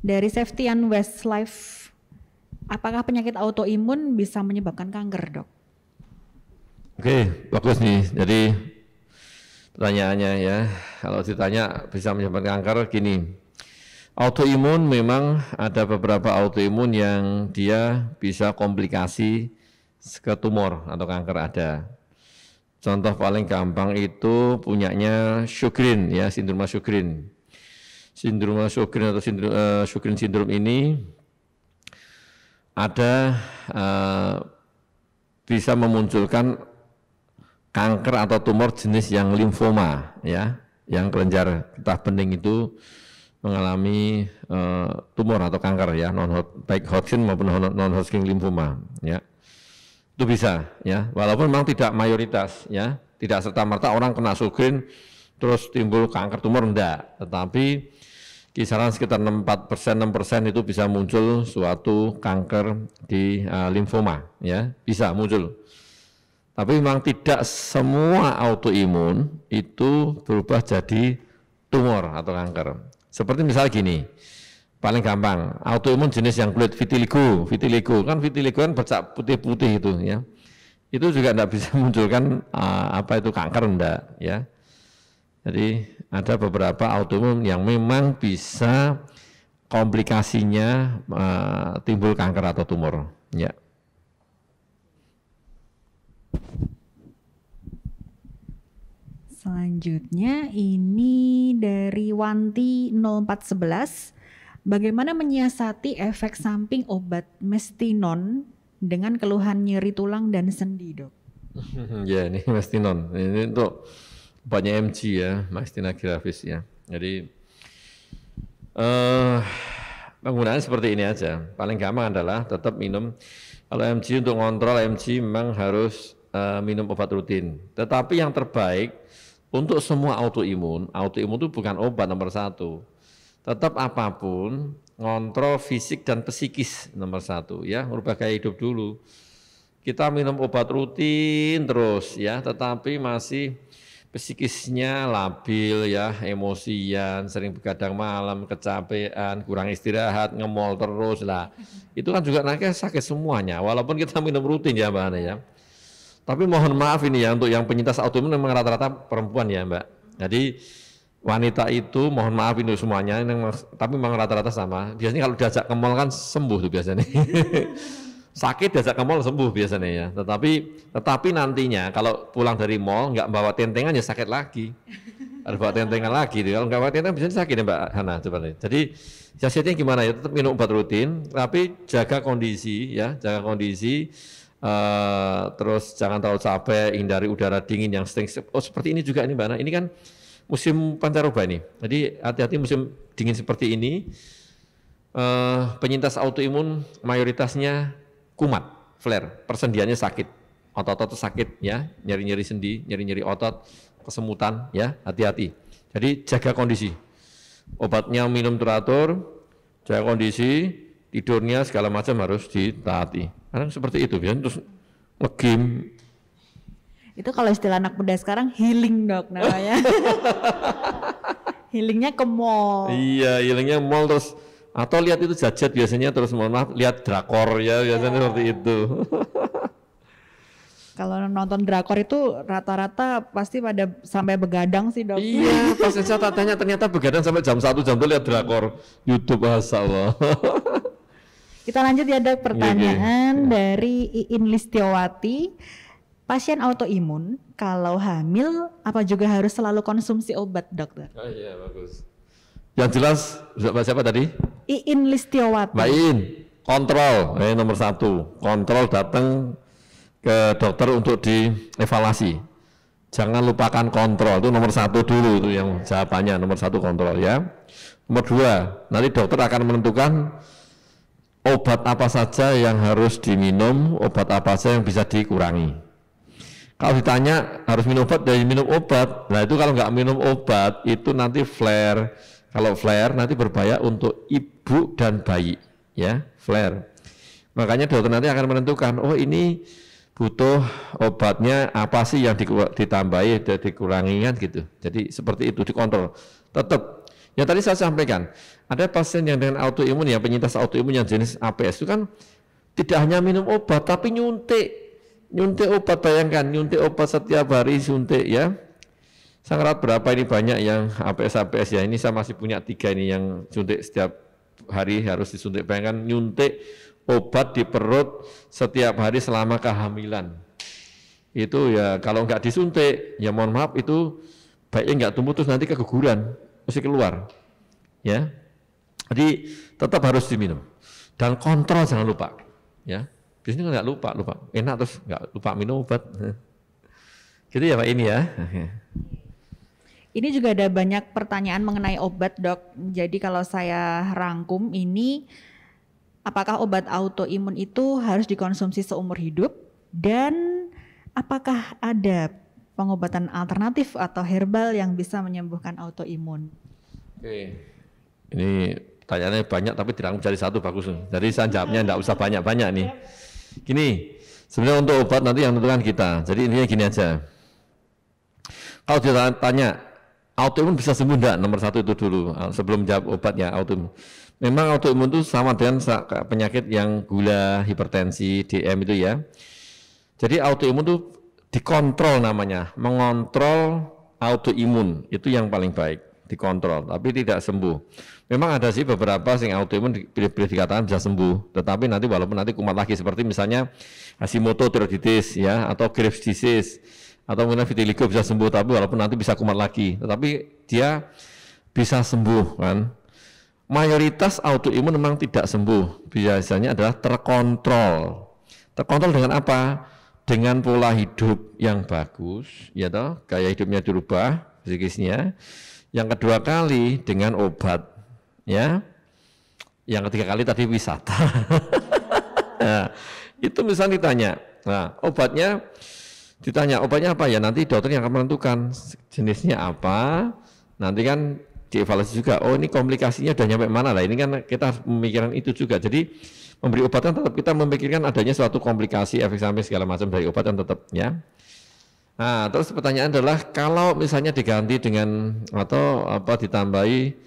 S1: dari Safety and Westlife, apakah penyakit autoimun bisa menyebabkan kanker, dok?
S2: Oke, bagus nih. Jadi pertanyaannya ya, kalau ditanya bisa menyebabkan kanker, gini. Autoimun memang ada beberapa autoimun yang dia bisa komplikasi ke tumor atau kanker ada. Contoh paling gampang itu punyanya Sjogren ya, sindrom Sjogren. Sindrom Sjogren atau Sjogren sindrom ini ada bisa memunculkan kanker atau tumor jenis yang limfoma ya, yang kelenjar getah bening itu mengalami tumor atau kanker ya, baik Hodgkin maupun non-Hodgkin limfoma ya. Itu bisa ya, walaupun memang tidak mayoritas ya, tidak serta-merta orang kena Sjogren terus timbul kanker tumor enggak, tetapi kisaran sekitar 4%, 6% itu bisa muncul suatu kanker di limfoma ya, bisa muncul. Tapi memang tidak semua autoimun itu berubah jadi tumor atau kanker. Seperti misalnya gini, paling gampang, autoimun jenis yang kulit vitiligo kan bercak putih-putih itu ya. Itu juga enggak bisa munculkan apa itu kanker enggak ya. Jadi ada beberapa autoimun yang memang bisa komplikasinya timbul kanker atau tumor ya.
S1: Selanjutnya ini dari Wanti 0411. Bagaimana menyiasati efek samping obat mestinon dengan keluhan nyeri tulang dan sendi, dok?
S2: Ya, ini mestinon. Ini untuk obatnya MG ya, myasthenia gravis ya. Jadi penggunaan seperti ini aja. Paling gampang adalah tetap minum. Kalau MG untuk ngontrol MG memang harus minum obat rutin. Tetapi yang terbaik untuk semua autoimun itu bukan obat nomor satu. Tetap apapun ngontrol fisik dan psikis nomor satu ya, merubah gaya hidup dulu. Kita minum obat rutin terus ya, tetapi masih psikisnya labil ya, emosian, sering begadang malam, kecapean, kurang istirahat, ngemol terus lah. Itu kan juga nanti sakit semuanya, walaupun kita minum rutin ya Mbak Ana ya. Tapi mohon maaf ini ya, untuk yang penyintas autoimun memang rata-rata perempuan ya Mbak. Jadi wanita itu mohon maaf ini semuanya, tapi memang rata-rata sama. Biasanya kalau diajak ke mall kan sembuh tuh biasanya. Sakit diajak ke mall sembuh biasanya ya. Tetapi nantinya kalau pulang dari mall nggak bawa tentengan ya sakit lagi. Harus bawa tentengan lagi. Kalau nggak bawa tentengan biasanya sakit ya Mbak Hana. Jadi siasatnya gimana ya? Tetap minum obat rutin, tapi jaga kondisi ya, jaga kondisi. Terus jangan terlalu capek, hindari udara dingin yang sering. Oh seperti ini juga ini Mbak Hana. Ini kan musim pancaroba ini. Jadi hati-hati musim dingin seperti ini. Penyintas autoimun mayoritasnya kumat, flare, persendiannya sakit, otot-otot sakit ya, nyeri-nyeri sendi, nyeri-nyeri otot, kesemutan ya, hati-hati. Jadi jaga kondisi, obatnya minum teratur, jaga kondisi, tidurnya segala macam harus ditaati. Karena seperti itu, biasanya terus ngegame.
S1: Itu kalau istilah anak muda sekarang healing dok namanya. Healingnya ke mall.
S2: Iya, healingnya mall terus. Atau lihat itu jajet biasanya terus mohon maaf lihat drakor ya biasanya seperti itu.
S1: Kalau nonton drakor itu rata-rata pasti pada sampai begadang sih dok.
S2: Iya, pas saya tanya ternyata begadang sampai jam 1 jam 2 lihat drakor YouTube masalah.
S1: Kita lanjut ya dok, pertanyaan dari Iin Listiawati. Pasien autoimun kalau hamil apa juga harus selalu konsumsi obat dokter?
S2: Oh iya bagus. Yang jelas siapa tadi?
S1: Iin Listiawati.
S2: Mbak Iin, kontrol nomor 1. Kontrol datang ke dokter untuk dievaluasi. Jangan lupakan kontrol, itu nomor 1 dulu itu yang jawabannya, nomor 1 kontrol ya. Nomor 2, nanti dokter akan menentukan obat apa saja yang harus diminum, obat apa saja yang bisa dikurangi. Kalau ditanya harus minum obat, dari minum obat. Nah itu kalau nggak minum obat itu nanti flare. Kalau flare nanti berbahaya untuk ibu dan bayi, ya flare. Makanya dokter nanti akan menentukan, oh ini butuh obatnya apa sih yang ditambahi dan dikurangi kan gitu. Jadi seperti itu dikontrol. Tetap, yang tadi saya sampaikan, ada pasien yang dengan autoimun ya penyintas autoimun yang jenis APS itu kan tidak hanya minum obat tapi nyuntik obat, bayangkan nyuntik obat setiap hari suntik ya. Sangat berapa ini banyak yang APS ya, ini saya masih punya 3 ini yang suntik setiap hari harus disuntik. Bayangkan nyuntik obat di perut setiap hari selama kehamilan. Itu ya kalau nggak disuntik ya mohon maaf itu baiknya nggak tumbuh terus nanti keguguran, mesti keluar. Ya. Jadi tetap harus diminum. Dan kontrol jangan lupa. Ya. Biasanya nggak lupa, enak terus nggak lupa minum obat. Gitu ya Pak ini ya.
S1: Ini juga ada banyak pertanyaan mengenai obat dok. Jadi kalau saya rangkum ini, apakah obat autoimun itu harus dikonsumsi seumur hidup? Dan apakah ada pengobatan alternatif atau herbal yang bisa menyembuhkan autoimun?
S2: Oke, ini pertanyaannya banyak tapi dirangkum jadi 1 bagus. Jadi saya jawabnya enggak usah banyak-banyak nih. Gini, sebenarnya untuk obat nanti yang menentukan kita. Jadi intinya gini aja. Kalau ditanya autoimun bisa sembuh enggak? Nomor 1 itu dulu sebelum jawab obatnya autoimun. Memang autoimun itu sama dengan penyakit yang gula, hipertensi, DM itu ya. Jadi autoimun itu dikontrol namanya, mengontrol autoimun itu yang paling baik, dikontrol tapi tidak sembuh. Memang ada sih beberapa yang autoimun boleh dikatakan bisa sembuh, tetapi nanti walaupun nanti kumat lagi seperti misalnya Hashimoto thyroiditis ya atau Graves disease. Atau mungkin vitiligo bisa sembuh, tapi walaupun nanti bisa kumat lagi, tetapi dia bisa sembuh kan. Mayoritas autoimun memang tidak sembuh, biasanya adalah terkontrol. Terkontrol dengan apa? dengan pola hidup yang bagus, ya toh, gaya hidupnya dirubah, psikisnya. Yang kedua kali dengan obat, ya. Yang ketiga kali tadi wisata. Nah, itu misalnya ditanya, nah obatnya apa ya, nanti dokter yang akan menentukan jenisnya apa, nanti kan dievaluasi juga, oh ini komplikasinya udah nyampe mana lah, ini kan kita harus memikirkan itu juga. Jadi memberi obat kan tetap kita memikirkan adanya suatu komplikasi, efek samping segala macam dari obat kan tetap, ya. Nah, terus pertanyaan adalah kalau misalnya diganti dengan atau apa ditambahi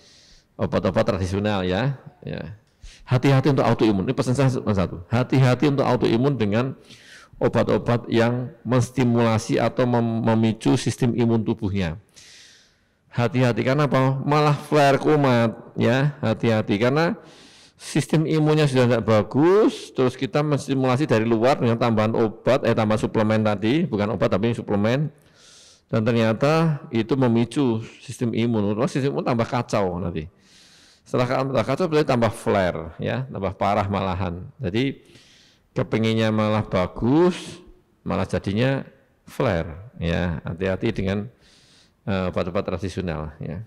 S2: obat-obat tradisional, ya. Hati-hati untuk autoimun. Ini pesan saya satu. Hati-hati untuk autoimun dengan obat-obat yang menstimulasi atau memicu sistem imun tubuhnya. Hati-hati karena apa? Malah flare kumat, ya. Hati-hati karena sistem imunnya sudah tidak bagus, terus kita menstimulasi dari luar dengan tambahan obat, tambahan suplemen tadi, bukan obat tapi suplemen, dan ternyata itu memicu sistem imun, terus sistem imun tambah kacau nanti. Setelah kacau berarti tambah flare, ya, tambah parah malahan. Jadi kepinginnya malah bagus, malah jadinya flare, ya. Hati-hati dengan obat-obat tradisional, ya.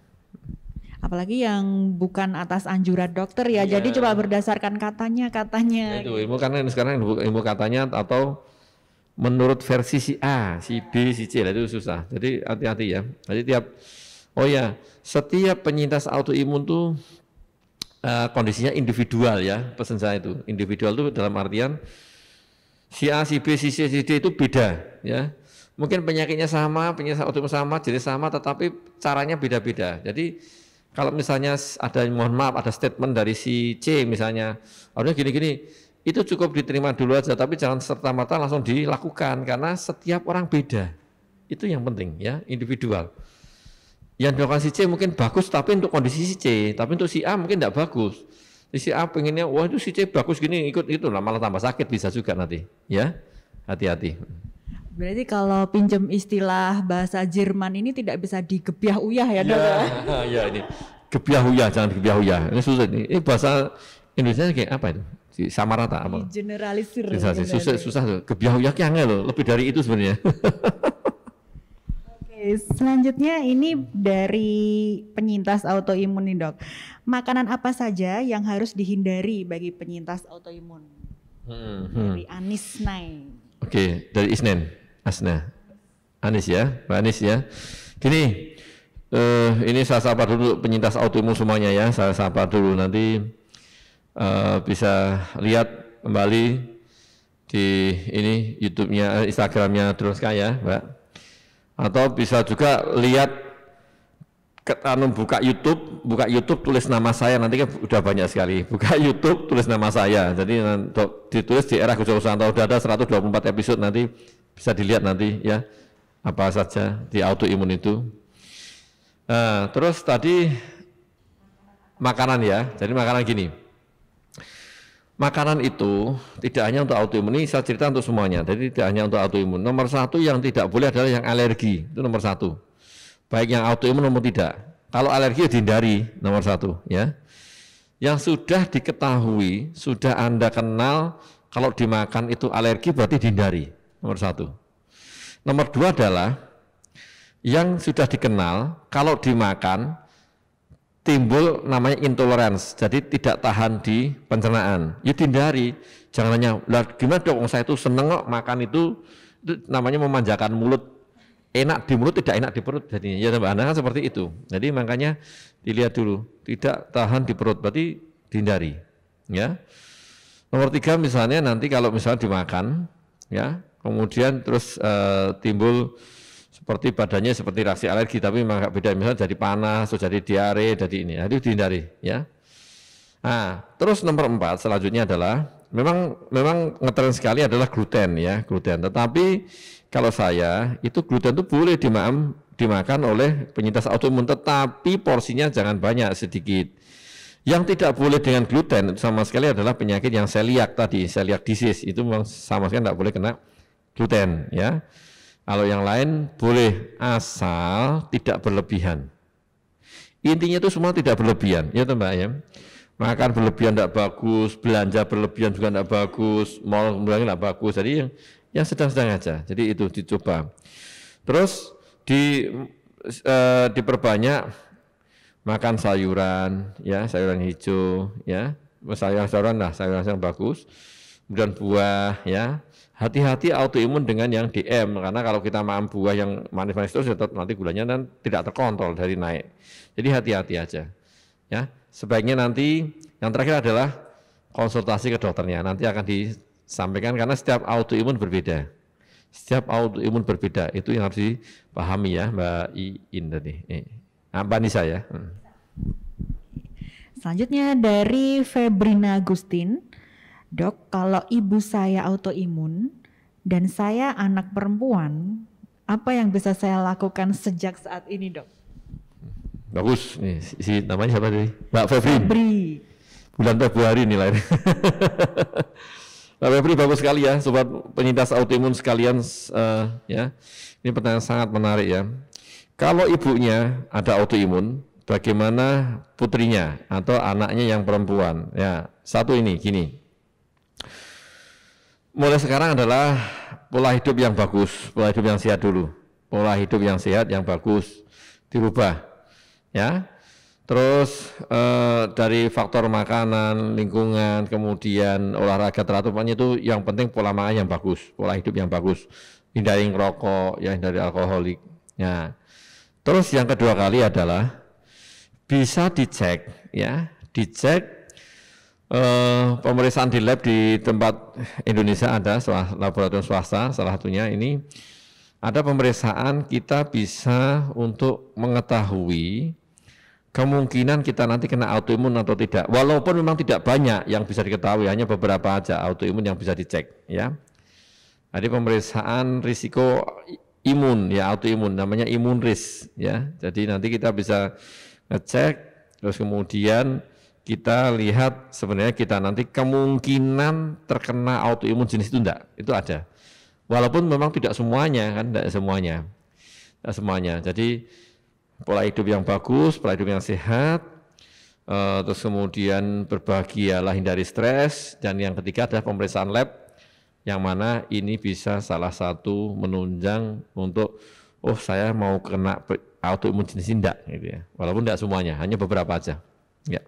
S1: Apalagi yang bukan atas anjuran dokter ya, jadi coba berdasarkan katanya.
S2: Nah, itu ilmu karena sekarang ilmu katanya atau menurut versi si A, si B, si C, itu susah. Jadi hati-hati ya. Jadi setiap penyintas autoimun tuh kondisinya individual ya, pesan saya itu. Individual itu dalam artian si A, si B, si C, si D itu beda ya. Mungkin penyakitnya sama, penyintas autoimun sama, jenis sama, tetapi caranya beda-beda. Jadi kalau misalnya mohon maaf ada statement dari si C misalnya, harusnya gini-gini, itu cukup diterima dulu aja, tapi jangan serta-merta langsung dilakukan karena setiap orang beda. Itu yang penting ya, individual. Yang dilakukan si C mungkin bagus tapi untuk kondisi si C, tapi untuk si A mungkin tidak bagus. Si A pengennya, wah itu si C bagus gini, ikut itu lah, malah tambah sakit bisa juga nanti, ya. Hati-hati.
S1: Berarti kalau pinjam istilah bahasa Jerman ini tidak bisa digebyah uyah ya, Dok?
S2: Ya ini gebyah uyah, jangan gebyah uyah. Ini susah ini bahasa Indonesia kayak apa itu? Sama rata apa?
S1: Generalisir.
S2: Susah tuh. Gebyah uyah yang loh, lebih dari itu sebenarnya.
S1: Oke, selanjutnya ini dari penyintas autoimun nih, Dok. Makanan apa saja yang harus dihindari bagi penyintas autoimun? Dari Anis Nai.
S2: Oke, dari Anis ya, Mbak Anis ya. Gini, ini saya sapa dulu penyintas autoimun semuanya ya, saya sapa dulu nanti bisa lihat kembali di ini YouTube-nya, Instagram-nya Drunska ya, Mbak. Atau bisa juga lihat buka YouTube tulis nama saya, nanti kan udah banyak sekali. Buka YouTube tulis nama saya. Jadi ditulis di Era Gus Susanto, udah ada 124 episode, nanti bisa dilihat nanti ya apa saja di autoimun itu. Nah, terus tadi makanan ya. Jadi makanan gini. Makanan itu tidak hanya untuk autoimun, ini saya cerita untuk semuanya. Jadi tidak hanya untuk autoimun. Nomor satu yang tidak boleh adalah yang alergi, itu nomor satu. Baik yang autoimun maupun tidak. Kalau alergi dihindari, nomor satu ya. Yang sudah diketahui, sudah Anda kenal, kalau dimakan itu alergi berarti dihindari, nomor satu. Nomor dua adalah yang sudah dikenal, kalau dimakan timbul namanya intolerance, jadi tidak tahan di pencernaan. Ya dihindari, jangan hanya, lah gimana dong saya itu seneng kok makan itu namanya memanjakan mulut. Enak di mulut tidak enak di perut, jadi ya Mbak Ana kan seperti itu. Jadi makanya dilihat dulu, tidak tahan di perut berarti dihindari ya. Nomor tiga misalnya nanti kalau misalnya dimakan ya, kemudian terus timbul seperti badannya seperti reaksi alergi, tapi memang beda, misalnya jadi panas atau jadi diare, jadi ini, nah, itu dihindari ya. Nah terus nomor 4 selanjutnya adalah memang ngetren sekali adalah gluten ya, gluten. Tetapi kalau saya itu gluten itu boleh dimakan oleh penyintas autoimun, tetapi porsinya jangan banyak, sedikit. Yang tidak boleh dengan gluten sama sekali adalah penyakit yang celiac tadi, celiac disease, itu memang sama sekali tidak boleh kena gluten ya. Kalau yang lain boleh asal tidak berlebihan. Intinya itu semua tidak berlebihan, ya Mbak ya. Makan berlebihan tidak bagus, belanja berlebihan juga tidak bagus, mal berlebihan tidak bagus. Jadi yang sedang-sedang aja. Jadi itu dicoba. Terus diperbanyak makan sayuran, ya sayuran hijau, ya sayuran yang bagus. Kemudian buah, ya. Hati-hati autoimun dengan yang DM, karena kalau kita makan buah yang manis-manis terus, nanti gulanya dan tidak terkontrol dari naik. Jadi hati-hati aja. Ya, sebaiknya nanti yang terakhir adalah konsultasi ke dokternya. Nanti akan disampaikan karena setiap autoimun berbeda. Setiap autoimun berbeda, itu yang harus dipahami ya, Mbak Iin tadi. Mbak Nisa ya.
S1: Selanjutnya dari Febrina Agustin. Dok, kalau ibu saya autoimun dan saya anak perempuan, apa yang bisa saya lakukan sejak saat ini, Dok?
S2: Bagus, nih, si namanya siapa tadi? Mbak Febri. Bulan Februari nih lahir. Mbak Febri bagus sekali ya, sobat penyintas autoimun sekalian, ya. Ini pertanyaan sangat menarik ya. Kalau ibunya ada autoimun, bagaimana putrinya atau anaknya yang perempuan? Ya, satu ini gini. Mulai sekarang adalah pola hidup yang bagus, pola hidup yang sehat dulu. Pola hidup yang sehat, yang bagus, dirubah. Ya, terus dari faktor makanan, lingkungan, kemudian olahraga teratur, itu yang penting pola makan yang bagus, pola hidup yang bagus. Hindari ngerokok, ya hindari alkoholik. Ya. Terus yang kedua kali adalah bisa dicek, ya, dicek. Pemeriksaan di lab di tempat Indonesia ada laboratorium swasta, salah satunya ini ada pemeriksaan kita bisa untuk mengetahui kemungkinan kita nanti kena autoimun atau tidak. Walaupun memang tidak banyak yang bisa diketahui, hanya beberapa aja autoimun yang bisa dicek ya. Ada pemeriksaan risiko imun ya, autoimun namanya imun risk ya. Jadi nanti kita bisa ngecek terus kemudian kita lihat sebenarnya kita nanti kemungkinan terkena autoimun jenis itu enggak, itu ada. Walaupun memang tidak semuanya kan, tidak semuanya. Jadi pola hidup yang bagus, pola hidup yang sehat, terus kemudian berbahagialah, hindari stres, dan yang ketiga adalah pemeriksaan lab, yang mana ini bisa salah satu menunjang untuk saya mau kena autoimun jenis ini enggak, gitu ya. Walaupun tidak semuanya, hanya beberapa aja. Ya.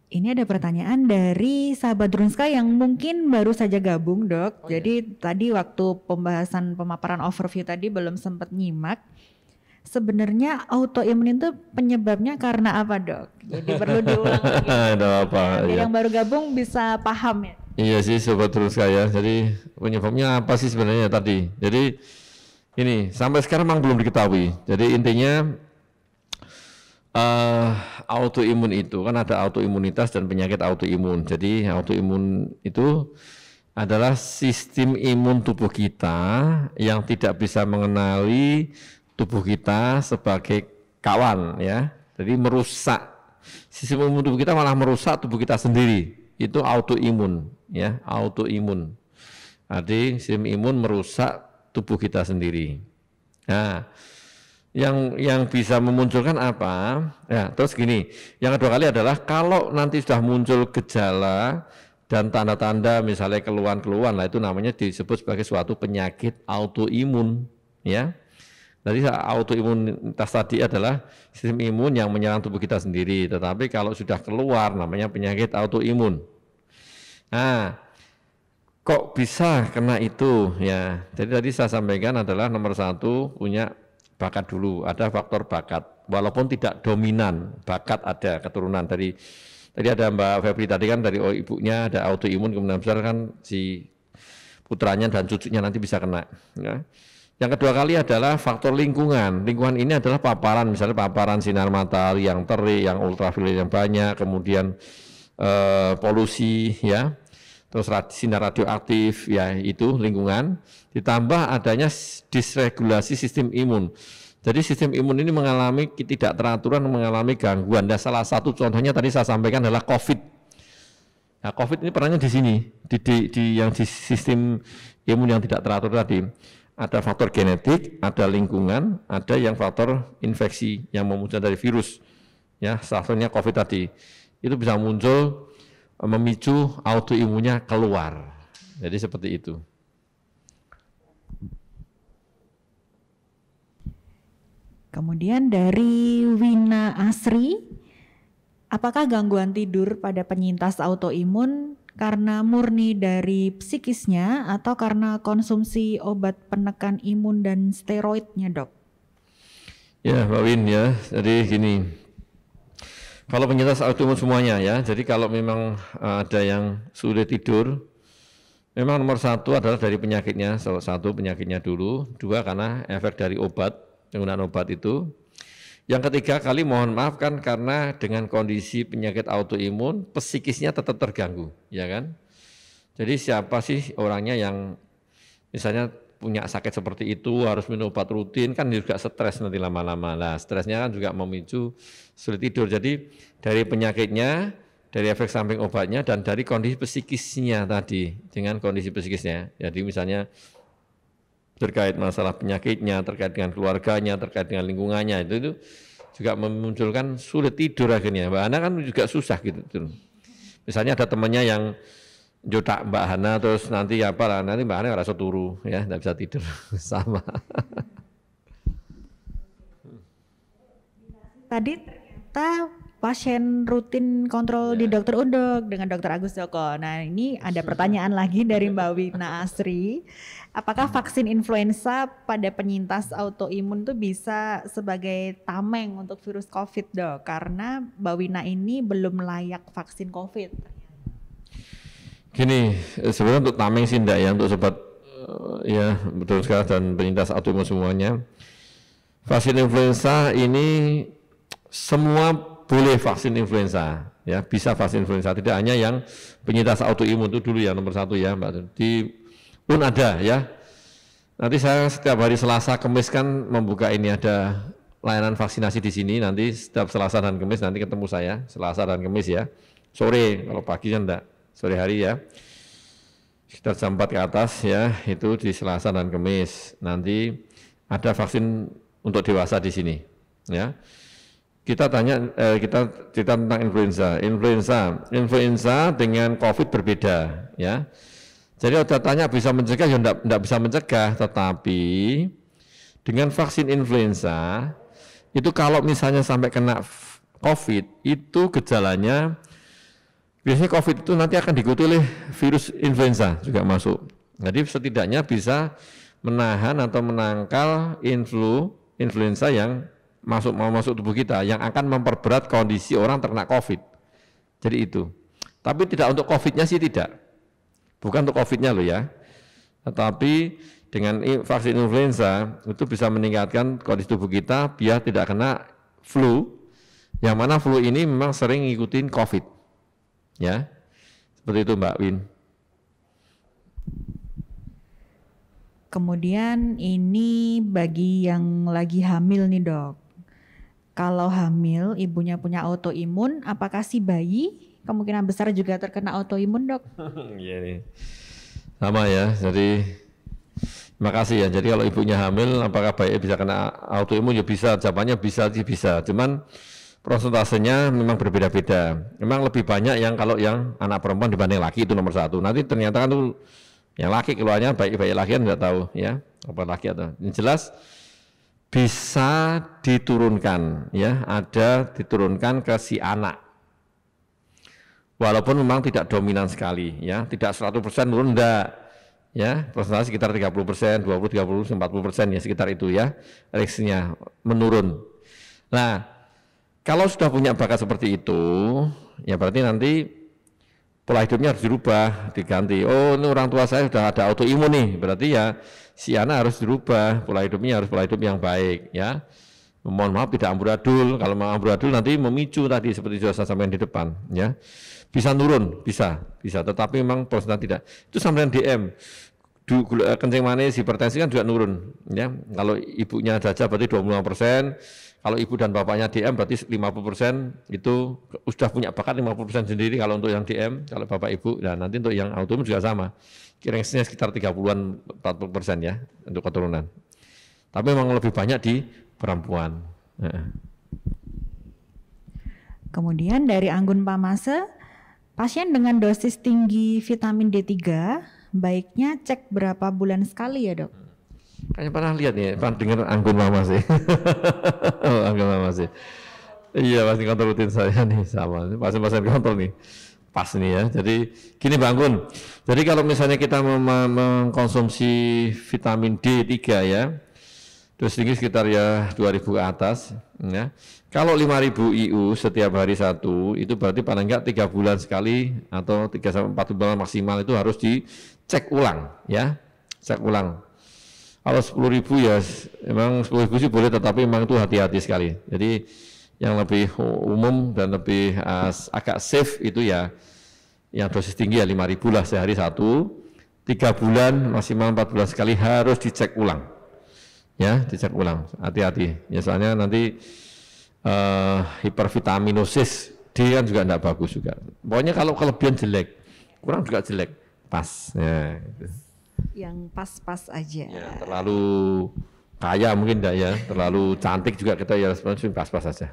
S1: Ini ada pertanyaan dari sahabat Drunska yang mungkin baru saja gabung, Dok. Jadi tadi waktu pembahasan pemaparan overview tadi belum sempat nyimak. Sebenarnya autoimun itu penyebabnya karena apa, Dok? Jadi perlu diulang lagi.
S2: Biar
S1: yang baru gabung bisa paham ya.
S2: Iya sih sobat Drunska ya. Jadi penyebabnya apa sih sebenarnya tadi? Jadi ini sampai sekarang memang belum diketahui. Jadi intinya autoimun itu kan ada autoimunitas dan penyakit autoimun. Jadi autoimun itu adalah sistem imun tubuh kita yang tidak bisa mengenali tubuh kita sebagai kawan ya. Jadi merusak sistem imun tubuh kita, malah merusak tubuh kita sendiri. Itu autoimun ya, autoimun. Jadi sistem imun merusak tubuh kita sendiri. Nah, yang bisa memunculkan apa? Ya, terus gini, yang kedua kali adalah kalau nanti sudah muncul gejala dan tanda-tanda misalnya keluhan-keluhan, lah itu namanya disebut sebagai suatu penyakit autoimun, ya. Jadi autoimunitas tadi adalah sistem imun yang menyerang tubuh kita sendiri, tetapi kalau sudah keluar namanya penyakit autoimun. Nah, kok bisa kena itu? Ya, jadi tadi saya sampaikan adalah nomor satu punya bakat dulu, ada faktor bakat, walaupun tidak dominan, bakat ada keturunan dari tadi ada Mbak Febri tadi kan dari ibunya ada autoimun, kemudian besar kan si putranya dan cucunya nanti bisa kena. Ya. Yang kedua kali adalah faktor lingkungan. Lingkungan ini adalah paparan, misalnya paparan sinar matahari yang terik, yang ultraviolet yang banyak, kemudian polusi, ya, terus sinar radioaktif, ya itu lingkungan. Ditambah adanya disregulasi sistem imun. Jadi sistem imun ini mengalami ketidakteraturan, mengalami gangguan. Dan salah satu contohnya tadi saya sampaikan adalah COVID. Nah, COVID ini perannya di sini, di sistem imun yang tidak teratur tadi. Ada faktor genetik, ada lingkungan, ada yang faktor infeksi yang memuncul dari virus. Ya, salah satunya COVID tadi. Itu bisa muncul memicu autoimunnya keluar. Jadi seperti itu.
S1: Kemudian dari Wina Asri, apakah gangguan tidur pada penyintas autoimun karena murni dari psikisnya atau karena konsumsi obat penekan imun dan steroidnya, Dok?
S2: Ya, Mbak Win ya, jadi gini, kalau penyintas autoimun semuanya ya, jadi kalau memang ada yang sulit tidur, memang nomor satu adalah dari penyakitnya, satu penyakitnya dulu, dua karena efek dari obat, penggunaan obat itu. Yang ketiga kali mohon maaf kan karena dengan kondisi penyakit autoimun, psikisnya tetap terganggu, ya kan? Jadi siapa sih orangnya yang misalnya punya sakit seperti itu harus minum obat rutin kan juga stres nanti lama-lama. Nah, stresnya kan juga memicu sulit tidur. Jadi dari penyakitnya, dari efek samping obatnya dan dari kondisi psikisnya tadi dengan kondisi psikisnya. Jadi misalnya terkait masalah penyakitnya, terkait dengan keluarganya, terkait dengan lingkungannya itu juga memunculkan sulit tidur akhirnya. Mbak Hana kan juga susah gitu. Misalnya ada temannya yang jodak Mbak Hana terus nanti apa lah, nanti Mbak Hana rasa turu ya, enggak bisa tidur sama.
S1: Tadi ternyata pasien rutin kontrol di Dokter Undok dengan Dokter Agus Joko. Nah, ini ada pertanyaan lagi dari Mbak Wina Asri. Apakah vaksin influenza pada penyintas autoimun itu bisa sebagai tameng untuk virus COVID, Dok? Karena Mbak Wina ini belum layak vaksin COVID.
S2: Gini, sebenarnya untuk tameng sih enggak ya, untuk sobat ya betul sekali dan penyintas autoimun semuanya. Vaksin influenza ini semua boleh vaksin influenza, ya bisa vaksin influenza. Tidak hanya yang penyintas autoimun itu dulu ya nomor satu ya, Mbak. Pun ada ya. Nanti saya setiap hari Selasa, Kamis kan membuka ini ada layanan vaksinasi di sini. Nanti setiap Selasa dan Kamis nanti ketemu saya Selasa dan Kamis ya. Sore, kalau pagi kan enggak, sore hari ya. Sekitar jam 4 ke atas ya, itu di Selasa dan Kamis. Nanti ada vaksin untuk dewasa di sini ya. Kita kita cerita tentang influenza dengan COVID berbeda ya. Jadi ada tanya bisa mencegah, ya enggak bisa mencegah, tetapi dengan vaksin influenza itu kalau misalnya sampai kena COVID itu gejalanya biasanya COVID itu nanti akan diikuti oleh virus influenza juga masuk. Jadi setidaknya bisa menahan atau menangkal influenza yang mau masuk tubuh kita yang akan memperberat kondisi orang terkena COVID. Jadi itu. Tapi tidak untuk COVID-nya sih tidak. Bukan untuk COVID-nya loh ya. Tetapi dengan vaksin influenza itu bisa meningkatkan kondisi tubuh kita biar tidak kena flu. Yang mana flu ini memang sering ngikutin COVID. Ya. Seperti itu Mbak Win.
S1: Kemudian ini bagi yang lagi hamil nih, Dok. Kalau hamil ibunya punya autoimun, apakah si bayi kemungkinan besar juga terkena autoimun, Dok?
S2: Iya nih. Sama ya. Jadi terima kasih ya. Jadi kalau ibunya hamil apakah bayi bisa kena autoimun? Ya bisa, jawabannya bisa sih bisa. Cuman prosentasenya memang berbeda-beda. Memang lebih banyak yang kalau yang anak perempuan dibanding laki itu nomor satu. Nanti ternyata kan tuh yang laki keluarnya bayi laki kan nggak tahu ya apa laki atau yang jelas bisa diturunkan ya, ada diturunkan ke si anak. Walaupun memang tidak dominan sekali ya, tidak 100% turun enggak. Ya, persentase sekitar 30%, 20, 30, 40% ya sekitar itu ya. Risknya menurun. Nah, kalau sudah punya bakat seperti itu, ya berarti nanti pola hidupnya harus dirubah, diganti. Oh, ini orang tua saya sudah ada autoimun nih, berarti ya si anak harus dirubah, pola hidupnya harus pola hidup yang baik ya. Mohon maaf tidak amburadul, kalau mau amburadul nanti memicu tadi seperti sudah saya sampaikan di depan ya. Bisa turun, bisa, tetapi memang persentase tidak. Itu sampai DM. Kencing manis, hipertensi kan juga nurun ya. Kalau ibunya Jaja berarti 25%, kalau ibu dan bapaknya DM berarti 50% itu sudah punya bakat 50% sendiri kalau untuk yang DM, kalau bapak ibu. Dan nanti untuk yang autoimun juga sama. Kira-kira sekitar 30-an 40% ya untuk keturunan. Tapi memang lebih banyak di perempuan.
S1: Kemudian dari Anggun Pamase, pasien dengan dosis tinggi vitamin D3 baiknya cek berapa bulan sekali ya dok?
S2: Kayaknya pernah lihat nih, pernah dengar anggun mama sih. Anggun mama sih. Iya, pasti kontrol rutin saya nih sama. Pasien-pasien kontrol nih. Pas nih ya. Jadi gini Bang Anggun. Jadi kalau misalnya kita mengkonsumsi vitamin D3 ya, dosis tinggi sekitar ya 2000 ke atas ya. Kalau 5000 IU setiap hari satu, itu berarti paling enggak 3 bulan sekali atau 3 sampai 4 bulan maksimal itu harus dicek ulang ya. Cek ulang. Kalau 10.000 ya memang 10.000 sih boleh, tetapi memang itu hati-hati sekali. Jadi yang lebih umum dan lebih agak safe itu ya yang dosis tinggi ya 5.000 lah sehari satu, 3 bulan maksimal 4 bulan sekali harus dicek ulang. Ya, dicek ulang, hati-hati. Ya soalnya nanti hipervitaminosis D kan juga tidak bagus juga. Pokoknya kalau kelebihan jelek, kurang juga jelek, pas. Ya, gitu.
S1: Yang pas-pas aja.
S2: Ya, terlalu kaya mungkin enggak ya, terlalu cantik juga kita ya sebenarnya pas-pas saja.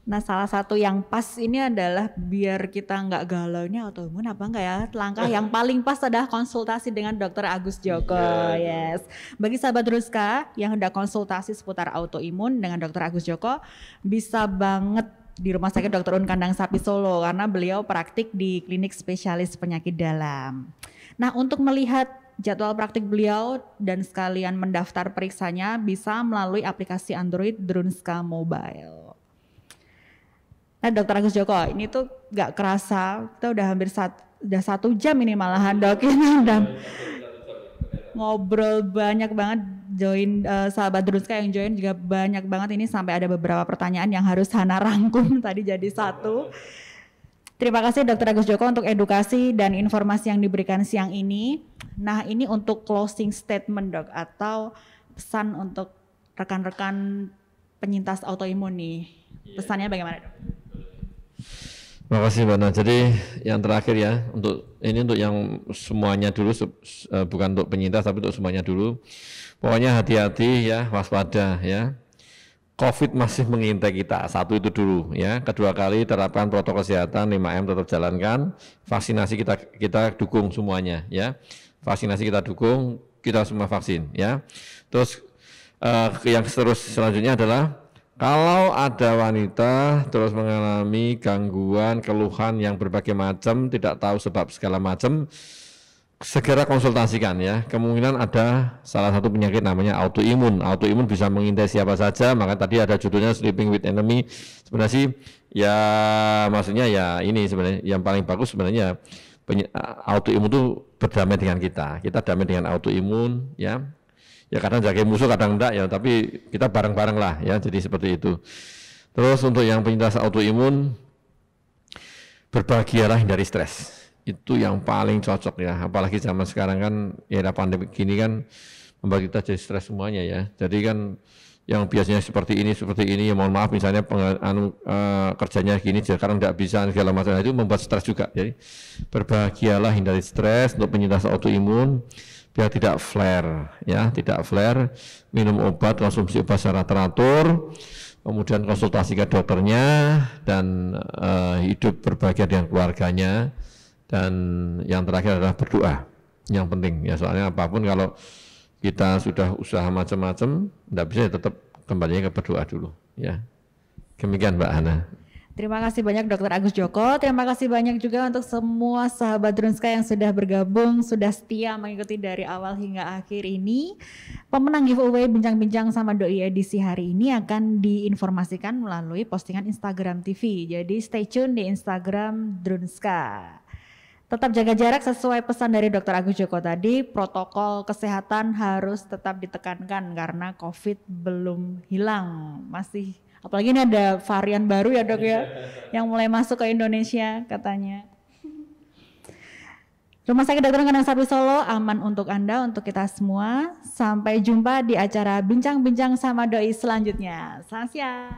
S1: Nah salah satu yang pas ini adalah biar kita nggak galau ini autoimun apa enggak ya, langkah yang paling pas adalah konsultasi dengan Dr. Agus Joko. Yes. Bagi sahabat Druska yang hendak konsultasi seputar autoimun dengan Dr. Agus Joko, bisa banget di Rumah Sakit Dr. Un Kandang Sapi Solo karena beliau praktik di klinik spesialis penyakit dalam. Nah untuk melihat jadwal praktik beliau dan sekalian mendaftar periksanya bisa melalui aplikasi Android Drunska Mobile. Nah Dr. Agus Joko ini tuh gak kerasa, kita udah hampir udah 1 jam ini malahan dok, ini udah ngobrol banyak banget, join sahabat Drunska yang join juga banyak banget ini, sampai ada beberapa pertanyaan yang harus Hana rangkum tadi jadi satu. Terima kasih Dr. Agus Joko untuk edukasi dan informasi yang diberikan siang ini. Nah ini untuk closing statement dok, atau pesan untuk rekan-rekan penyintas autoimun nih, pesannya bagaimana dok?
S2: Terima kasih Mbak Nah. Jadi yang terakhir ya, untuk yang semuanya dulu, bukan untuk penyintas tapi untuk semuanya dulu. Pokoknya hati-hati ya, waspada ya. COVID masih mengintai kita, satu itu dulu ya. Kedua kali terapkan protokol kesehatan 5M tetap jalankan. Vaksinasi kita dukung semuanya ya. Vaksinasi kita dukung, kita semua vaksin ya. Terus yang selanjutnya adalah kalau ada wanita terus mengalami gangguan, keluhan yang berbagai macam, tidak tahu sebab segala macam, segera konsultasikan ya. Kemungkinan ada salah satu penyakit namanya autoimun. Autoimun bisa mengintai siapa saja, maka tadi ada judulnya Sleeping with Enemy. Sebenarnya sih ya maksudnya ya ini sebenarnya yang paling bagus sebenarnya autoimun itu berdamai dengan kita. Kita damai dengan autoimun ya. Ya kadang jaga musuh kadang enggak ya, tapi kita bareng-bareng lah ya, jadi seperti itu. Terus untuk yang penyintas autoimun, berbahagialah hindari stres. Itu yang paling cocok ya, apalagi zaman sekarang kan era pandemi gini kan membuat kita jadi stres semuanya ya. Jadi kan yang biasanya seperti ini ya mohon maaf misalnya kerjanya gini sekarang tidak bisa segala macam, itu membuat stres juga. Jadi berbahagialah hindari stres untuk penyintas autoimun biar tidak flare ya, tidak flare, minum obat, konsumsi obat secara teratur, kemudian konsultasi ke dokternya dan hidup berbahagia dengan keluarganya. Dan yang terakhir adalah berdoa, yang penting ya, soalnya apapun kalau kita sudah usaha macam-macam tidak bisa ya, tetap kembalinya ke berdoa dulu ya. Demikian Mbak Hana.
S1: Terima kasih banyak Dr. Agus Joko, terima kasih banyak juga untuk semua sahabat Drunska yang sudah bergabung, sudah setia mengikuti dari awal hingga akhir ini. Pemenang giveaway bincang-bincang sama doi edisi hari ini akan diinformasikan melalui postingan Instagram TV, jadi stay tune di Instagram Drunska. Tetap jaga jarak sesuai pesan dari Dr. Agus Joko tadi, protokol kesehatan harus tetap ditekankan karena COVID belum hilang, masih, apalagi ini ada varian baru ya dok ya, yang mulai masuk ke Indonesia katanya. Rumah Sakit Dr. Un Kandang Sapi Solo aman untuk Anda, untuk kita semua. Sampai jumpa di acara bincang-bincang sama doi selanjutnya. Selamat siang.